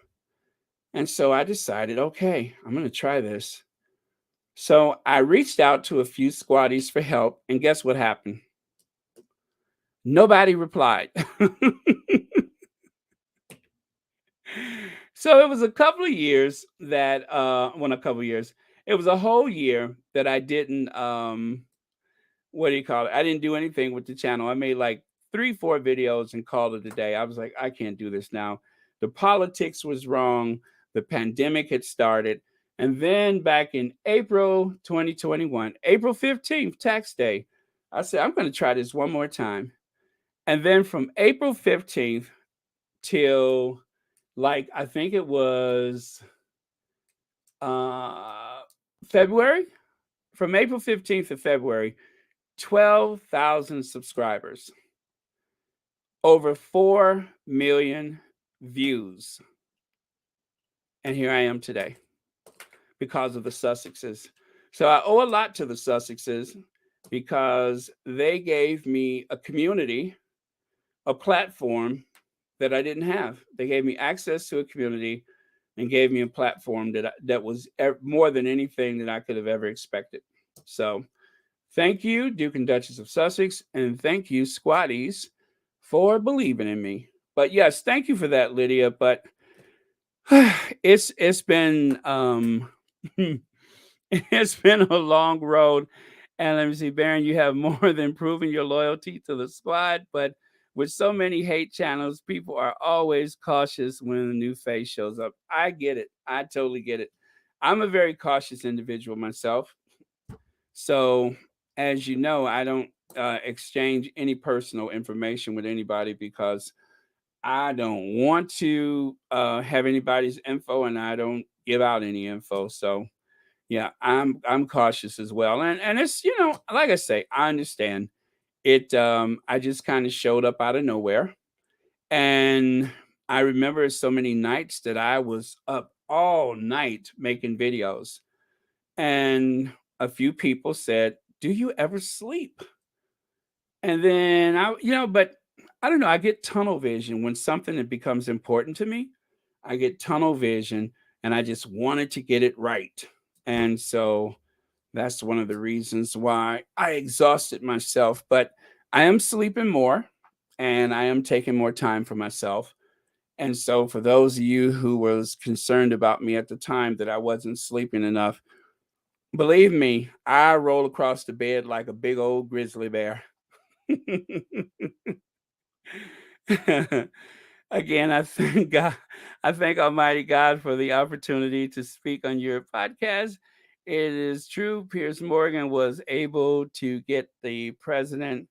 And so I decided, okay, I'm going to try this. So I reached out to a few squatties for help. And guess what happened? Nobody replied. So it was a couple of years that, well, a couple of years, it was a whole year that I didn't, what do you call it? I didn't do anything with the channel. I made like 3, 4 videos and called it a day. I was like, I can't do this now. The politics was wrong. The pandemic had started. And then back in April 2021, April 15th, tax day, I said, I'm going to try this one more time. And then from April 15th till like, I think it was uh, February, from April 15th to February, 12,000 subscribers, over 4 million views. And here I am today because of the Sussexes. So I owe a lot to the Sussexes because they gave me a community, a platform that I didn't have. They gave me access to a community and gave me a platform that was more than anything that I could have ever expected. So thank you, Duke and Duchess of Sussex, and thank you, Squatties, for believing in me. But yes, thank you for that, Lydia. But it's been it's been a long road. And let me see, Baron, you have more than proven your loyalty to the squad, but with so many hate channels, people are always cautious when a new face shows up. I get it. I totally get it. I'm a very cautious individual myself. So, as you know, I don't exchange any personal information with anybody because I don't want to have anybody's info, and I don't give out any info. So, yeah, I'm cautious as well. And it's, like I say, I understand it. I just kind of showed up out of nowhere. And I remember so many nights that I was up all night making videos. And a few people said, "Do you ever sleep?" And then but I don't know, I get tunnel vision when something that becomes important to me. I get tunnel vision and I just wanted to get it right. And so that's one of the reasons why I exhausted myself. But I am sleeping more and I am taking more time for myself. And so for those of you who was concerned about me at the time that I wasn't sleeping enough, believe me, I roll across the bed like a big old grizzly bear. Again, I thank God, I thank Almighty God for the opportunity to speak on your podcast. It is true, Piers Morgan was able to get the president,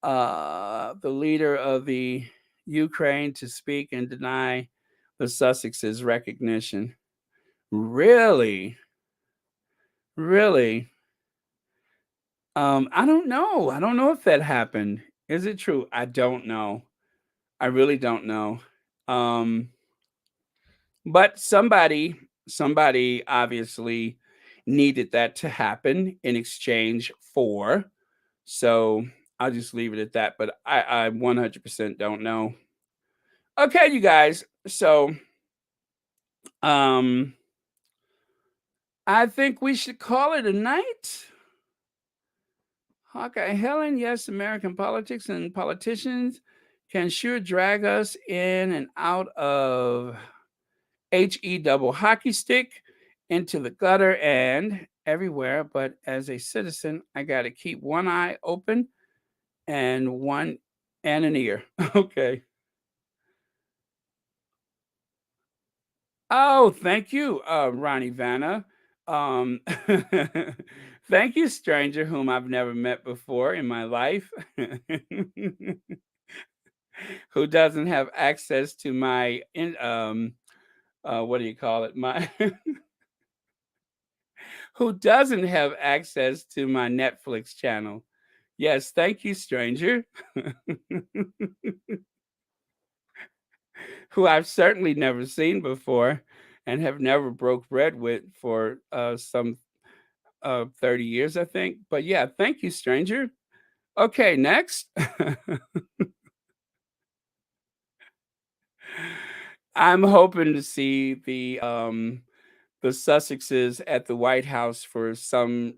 the leader of the Ukraine, to speak and deny the Sussexes recognition. Really? Really? I don't know. I don't know if that happened. Is it true? I don't know. I really don't know. Um, but somebody obviously needed that to happen in exchange for. So I'll just leave it at that. But I 100% don't know. Okay, you guys. So um, I think we should call it a night. Okay, Helen, yes, American politics and politicians can sure drag us in and out of HE double hockey stick into the gutter and everywhere. But as a citizen, I got to keep one eye open and one and an ear. Okay. Oh, thank you, Ronnie Vanna. Um, thank you, stranger whom I've never met before in my life. Who doesn't have access to my what do you call it? My who doesn't have access to my Netflix channel. Yes, thank you, stranger, who I've certainly never seen before and have never broke bread with for some 30 years, I think. But yeah, thank you, stranger. Okay, next. I'm hoping to see the Sussexes at the White House for some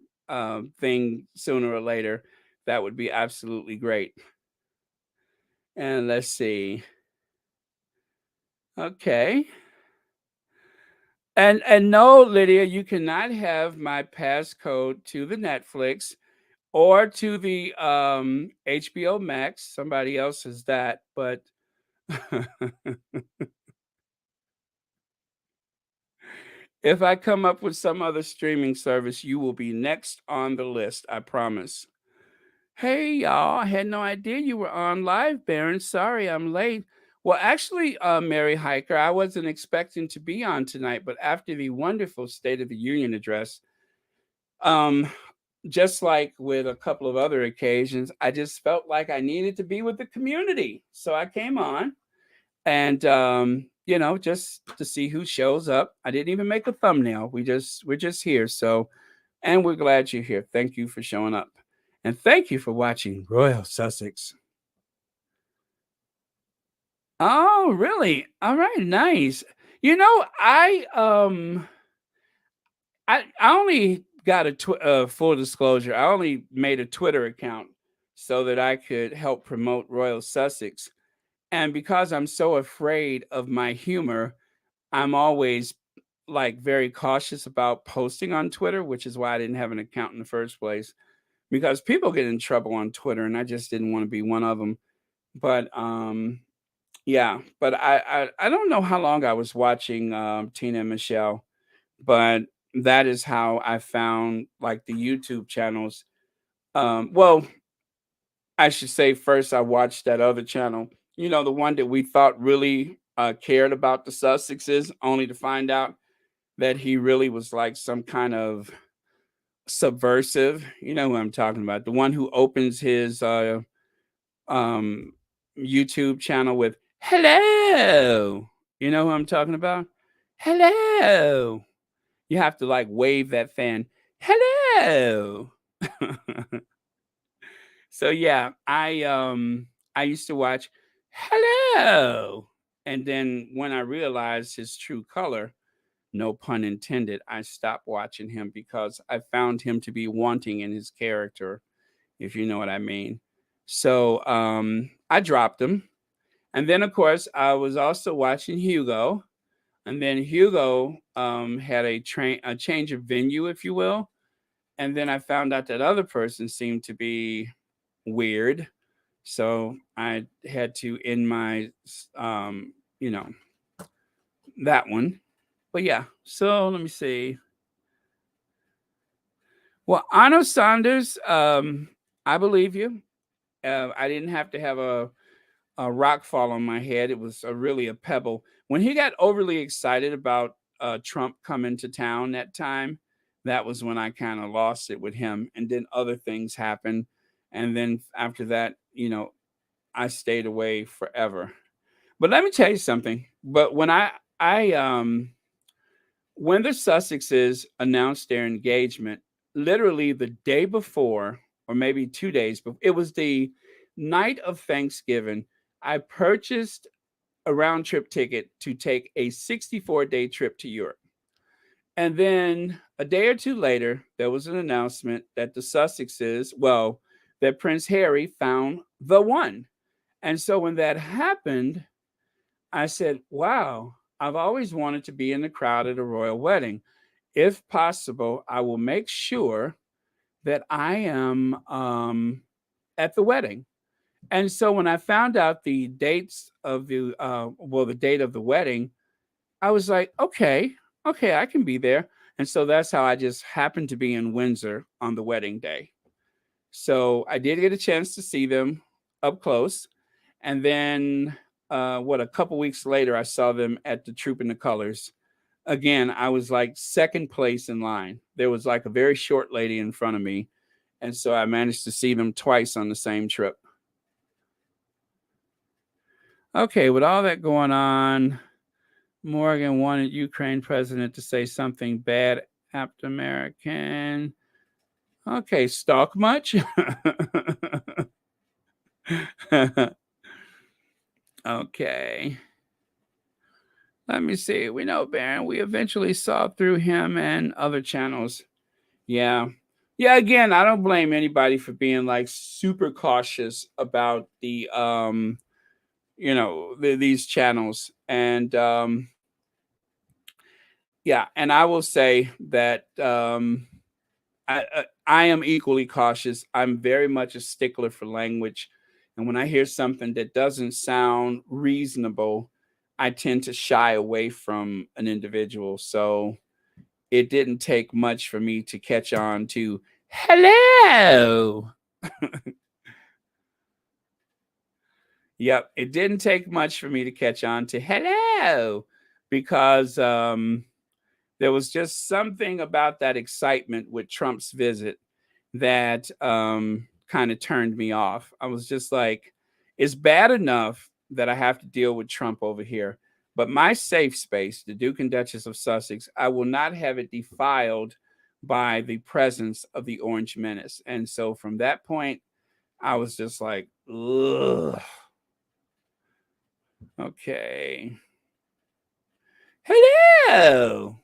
thing sooner or later. That would be absolutely great. And let's see. Okay. And no, Lydia, you cannot have my passcode to the Netflix or to the HBO Max. Somebody else has that, but if I come up with some other streaming service, you will be next on the list, I promise. Hey, y'all, I had no idea you were on live, Baron. Sorry I'm late. Well, actually, Mary Hiker, I wasn't expecting to be on tonight, but after the wonderful State of the Union address, um, just like with a couple of other occasions, I just felt like I needed to be with the community. So I came on and just to see who shows up. I didn't even make a thumbnail. We're just here. So and we're glad you're here. Thank you for showing up. And thank you for watching Royal Sussex. Oh, really? All right, nice. You know, I only got a full disclosure. I only made a Twitter account so that I could help promote Royal Sussex. And because I'm so afraid of my humor, I'm always like very cautious about posting on Twitter, which is why I didn't have an account in the first place. Because people get in trouble on Twitter, and I just didn't want to be one of them. But yeah, but I don't know how long I was watching Tina and Michelle, but that is how I found like the YouTube channels. Well, I should say first I watched that other channel, the one that we thought really cared about the Sussexes, only to find out that he really was like some kind of subversive. You know who I'm talking about? The one who opens his um YouTube channel with hello. You know who I'm talking about? Hello. You have to like wave that fan. Hello. So yeah, I used to watch hello. And then when I realized his true color, no pun intended, I stopped watching him because I found him to be wanting in his character, if you know what I mean. So I dropped him. And then, of course, I was also watching Hugo. And then Hugo had a change of venue, if you will. And then I found out that other person seemed to be weird. So I had to end my, you know, that one. But yeah, so let me see. Well, Arno Saunders, I believe you. I didn't have to have a rock fall on my head. It was really a pebble. When he got overly excited about Trump coming to town that time, that was when I kind of lost it with him. And then other things happened. And then after that, I stayed away forever. But let me tell you something. But when the Sussexes announced their engagement, literally the day before, or maybe 2 days before, it was the night of Thanksgiving. I purchased a round trip ticket to take a 64-day trip to Europe. And then a day or two later, there was an announcement that the Sussexes, well, that Prince Harry found the one. And so when that happened, I said, wow, I've always wanted to be in the crowd at a royal wedding. If possible, I will make sure that I am at the wedding. And so when I found out the dates of the date of the wedding, I was like, okay, I can be there. And so that's how I just happened to be in Windsor on the wedding day. So I did get a chance to see them up close. And then, a couple weeks later, I saw them at the Troop in the Colors again, I was like second place in line. There was like a very short lady in front of me, and so I managed to see them twice on the same trip. Okay, with all that going on, Morgan wanted Ukraine president to say something bad after American. Okay, stalk much? Okay. Let me see. We know Baron. We eventually saw through him and other channels. Yeah. Yeah, again, I don't blame anybody for being like super cautious about these channels. And yeah, and I will say that I am equally cautious. I'm very much a stickler for language, and when I hear something that doesn't sound reasonable, I tend to shy away from an individual. So it didn't take much for me to catch on to hello. Yep, it didn't take much for me to catch on to hello because there was just something about that excitement with Trump's visit that kind of turned me off. I was just like, it's bad enough that I have to deal with Trump over here, but my safe space, the Duke and Duchess of Sussex, I will not have it defiled by the presence of the Orange Menace. And so from that point, I was just like, ugh. Okay. Hello.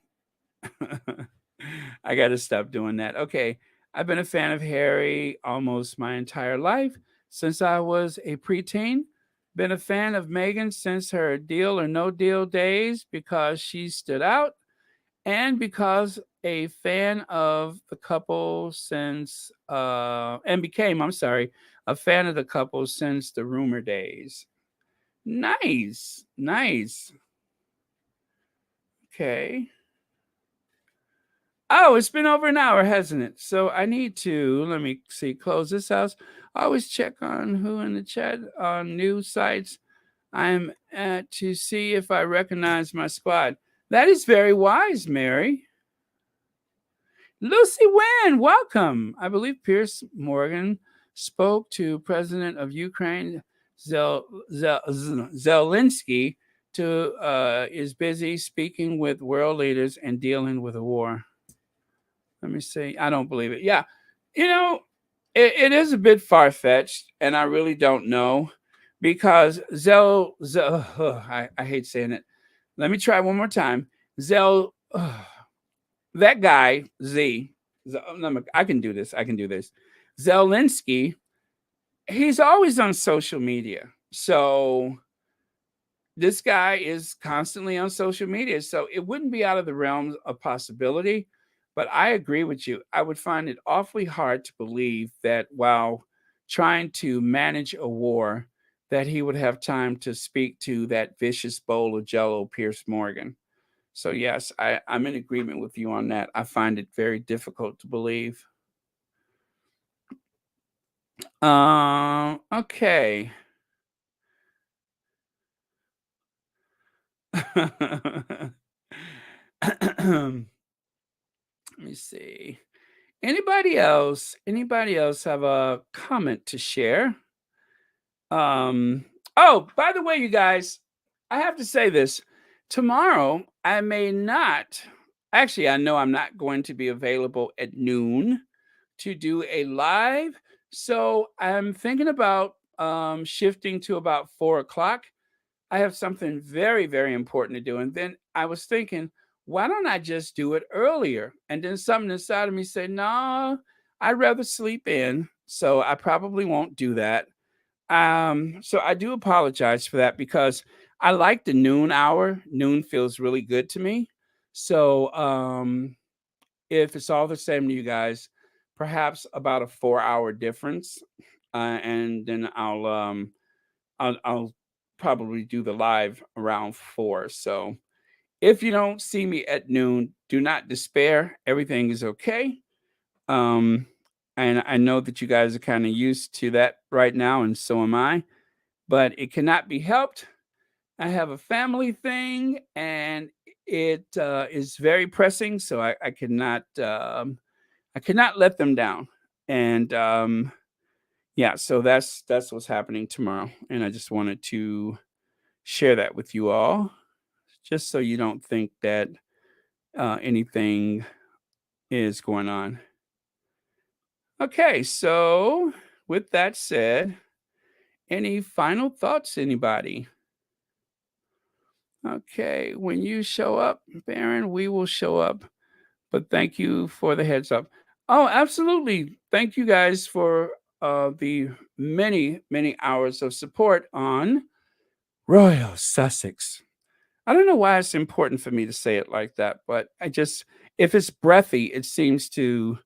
I got to stop doing that. Okay. I've been a fan of Harry almost my entire life since I was a preteen. Been a fan of Meghan since her Deal or No Deal days because she stood out and because a fan of the couple since and became, I'm sorry, a fan of the couple since the rumor days. Nice. Nice. Okay. Oh, it's been over an hour, hasn't it? So I need to, let me see, close this house. I always check on who in the chat on news sites I'm at to see if I recognize my squad. That is very wise, Mary. Lucy Wen, welcome. I believe Pierce Morgan spoke to President of Ukraine Zelensky to is busy speaking with world leaders and dealing with a war. Let me see. I don't believe it. Yeah. You know, it is a bit far fetched, and I really don't know because I hate saying it. Let me try one more time. That guy, I can do this. I can do this. Zelensky, he's always on social media. So this guy is constantly on social media. So it wouldn't be out of the realms of possibility. But I agree with you. I would find it awfully hard to believe that while trying to manage a war, that he would have time to speak to that vicious bowl of jello, Pierce Morgan. So yes, I'm in agreement with you on that. I find it very difficult to believe. Okay. Let me see. Anybody else have a comment to share? Oh, by the way, you guys, I have to say this. Tomorrow, I may not, actually, I know I'm not going to be available at noon to do a live. So I'm thinking about shifting to about 4 o'clock. I have something very, very important to do. And then I was thinking, why don't I just do it earlier? And then something inside of me said, no, I'd rather sleep in. So I probably won't do that. So I do apologize for that because I like the noon hour. Noon feels really good to me. So if it's all the same to you guys, perhaps about a 4 hour difference. And then I'll probably do the live around 4. So if you don't see me at noon, do not despair. Everything is okay. Um, and I know that you guys are kind of used to that right now, and so am I. But it cannot be helped. I have a family thing, and It is very pressing, so I cannot let them down. And yeah, so that's what's happening tomorrow, and I just wanted to share that with you all, just so you don't think that anything is going on. Okay, so with that said, any final thoughts, anybody? Okay, when you show up, Baron, we will show up. But thank you for the heads up. Oh, absolutely. Thank you guys for the many, many hours of support on Royal Sussex. I don't know why it's important for me to say it like that, but if it's breathy, it seems to.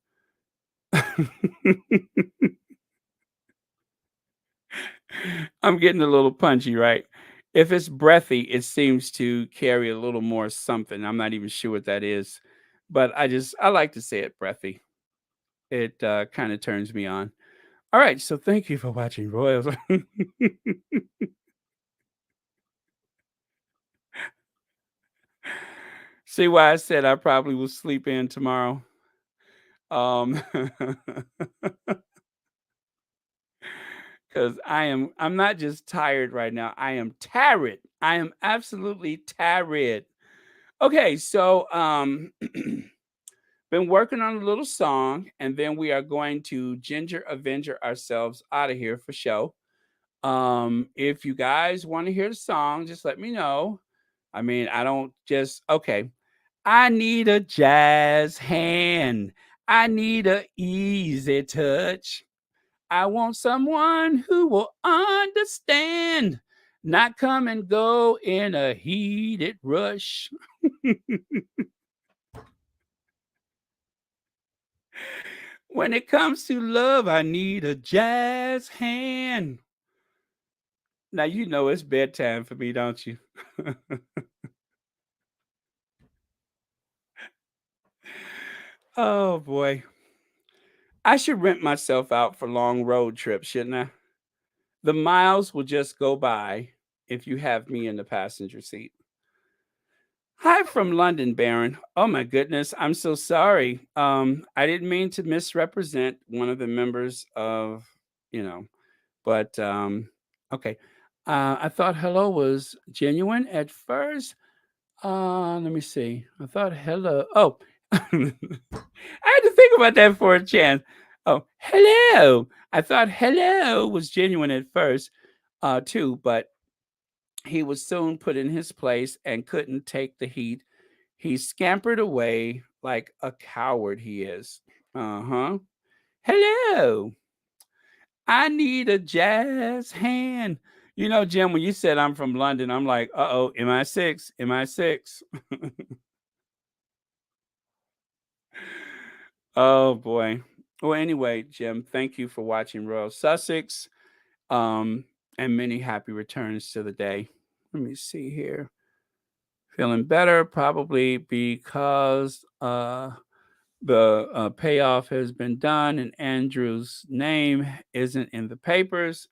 I'm getting a little punchy, right? If it's breathy, it seems to carry a little more something. I'm not even sure what that is, but I like to say it breathy. It kind of turns me on. All right, so thank you for watching Royals. See why I said I probably will sleep in tomorrow. Um, because I'm not just tired right now. I am tired. I am absolutely tired. Okay, so been working on a little song, and then we are going to Ginger Avenger ourselves out of here for show. If you guys want to hear the song, just let me know. I mean, I don't just okay. I need a jazz hand. I need a easy touch. I want someone who will understand, not come and go in a heated rush. When it comes to love, I need a jazz hand. Now you know it's bedtime for me, don't you? Oh boy. I should rent myself out for long road trips, shouldn't I? The miles will just go by if you have me in the passenger seat. Hi from London, Baron. Oh my goodness, I'm so sorry. I didn't mean to misrepresent one of the members of, you know, but okay. I thought hello was genuine at first. Let me see. I thought hello. Oh, I had to think about that for a chance. Oh, hello. I thought hello was genuine at first, too, but he was soon put in his place and couldn't take the heat. He scampered away like a coward he is. Uh-huh. Hello. I need a jazz hand. You know, Jim, when you said I'm from London, I'm like, uh-oh, MI6, MI6. Oh boy. Well, anyway, Jim, thank you for watching Royal Sussex. Um, and many happy returns to the day. Let me see here. Feeling better, probably because the payoff has been done and Andrew's name isn't in the papers.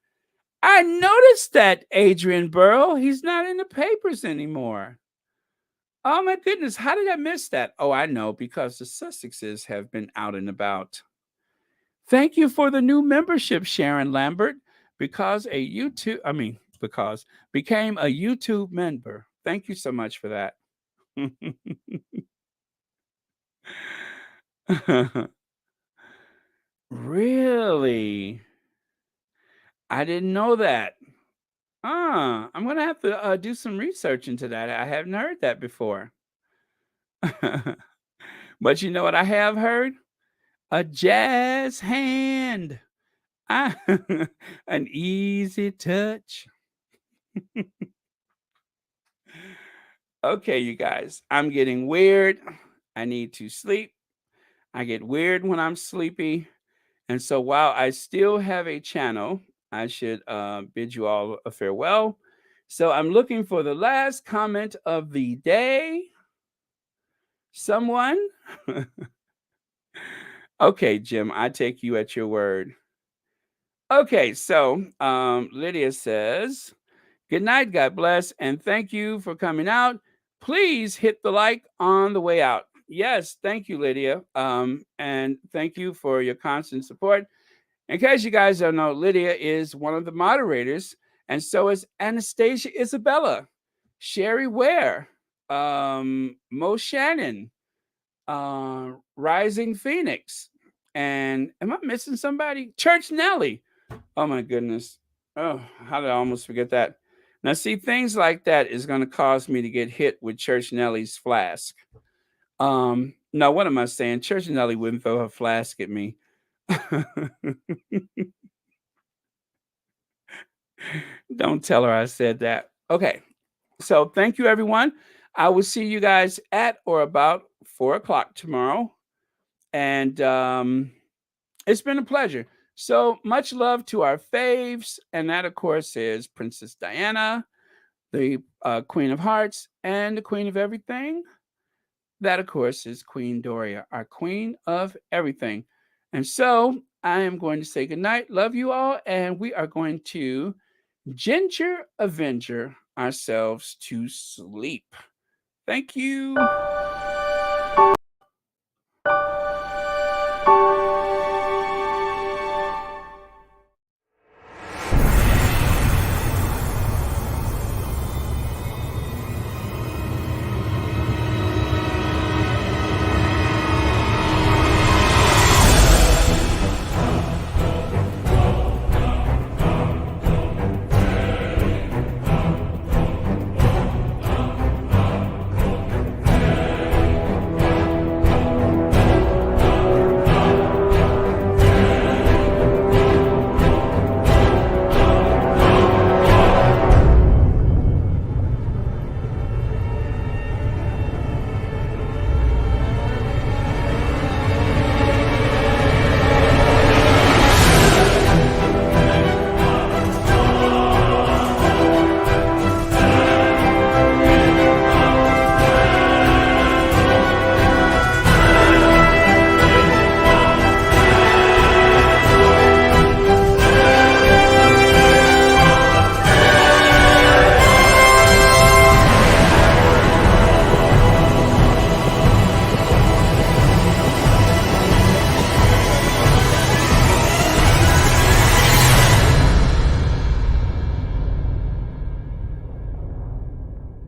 I noticed that, Adrian Burrow. He's not in the papers anymore. Oh my goodness, how did I miss that? Oh, I know, because the Sussexes have been out and about. Thank you for the new membership, Sharon Lambert, because became a YouTube member. Thank you so much for that. Really? I didn't know that. I'm gonna have to do some research into that. I haven't heard that before. But you know what I have heard? A jazz hand. Ah, an easy touch. Okay, you guys, I'm getting weird. I need to sleep. I get weird when I'm sleepy. And so while I still have a channel, I should bid you all a farewell. So I'm looking for the last comment of the day. Someone? Okay, Jim, I take you at your word. Okay, so Lydia says, good night, God bless, and thank you for coming out. please hit the like on the way out. Yes, thank you, Lydia. And thank you for your constant support. In case you guys don't know, Lydia is one of the moderators, and so is Anastasia Isabella, Sherry Ware, Mo Shannon, Rising Phoenix, and am I missing somebody? Church Nelly. Oh my goodness. Oh, how did I almost forget that? Now, see, things like that is going to cause me to get hit with Church Nelly's flask. No, what am I saying? Church Nelly wouldn't throw her flask at me. Don't tell her I said that. Okay. So thank you, everyone. I will see you guys at or about 4 o'clock tomorrow. And it's been a pleasure. So much love to our faves. And that, of course, is Princess Diana, the Queen of Hearts, and the Queen of Everything. That, of course, is Queen Doria, our Queen of Everything. And so I am going to say goodnight. Love you all. And we are going to Ginger Avenger ourselves to sleep. Thank you.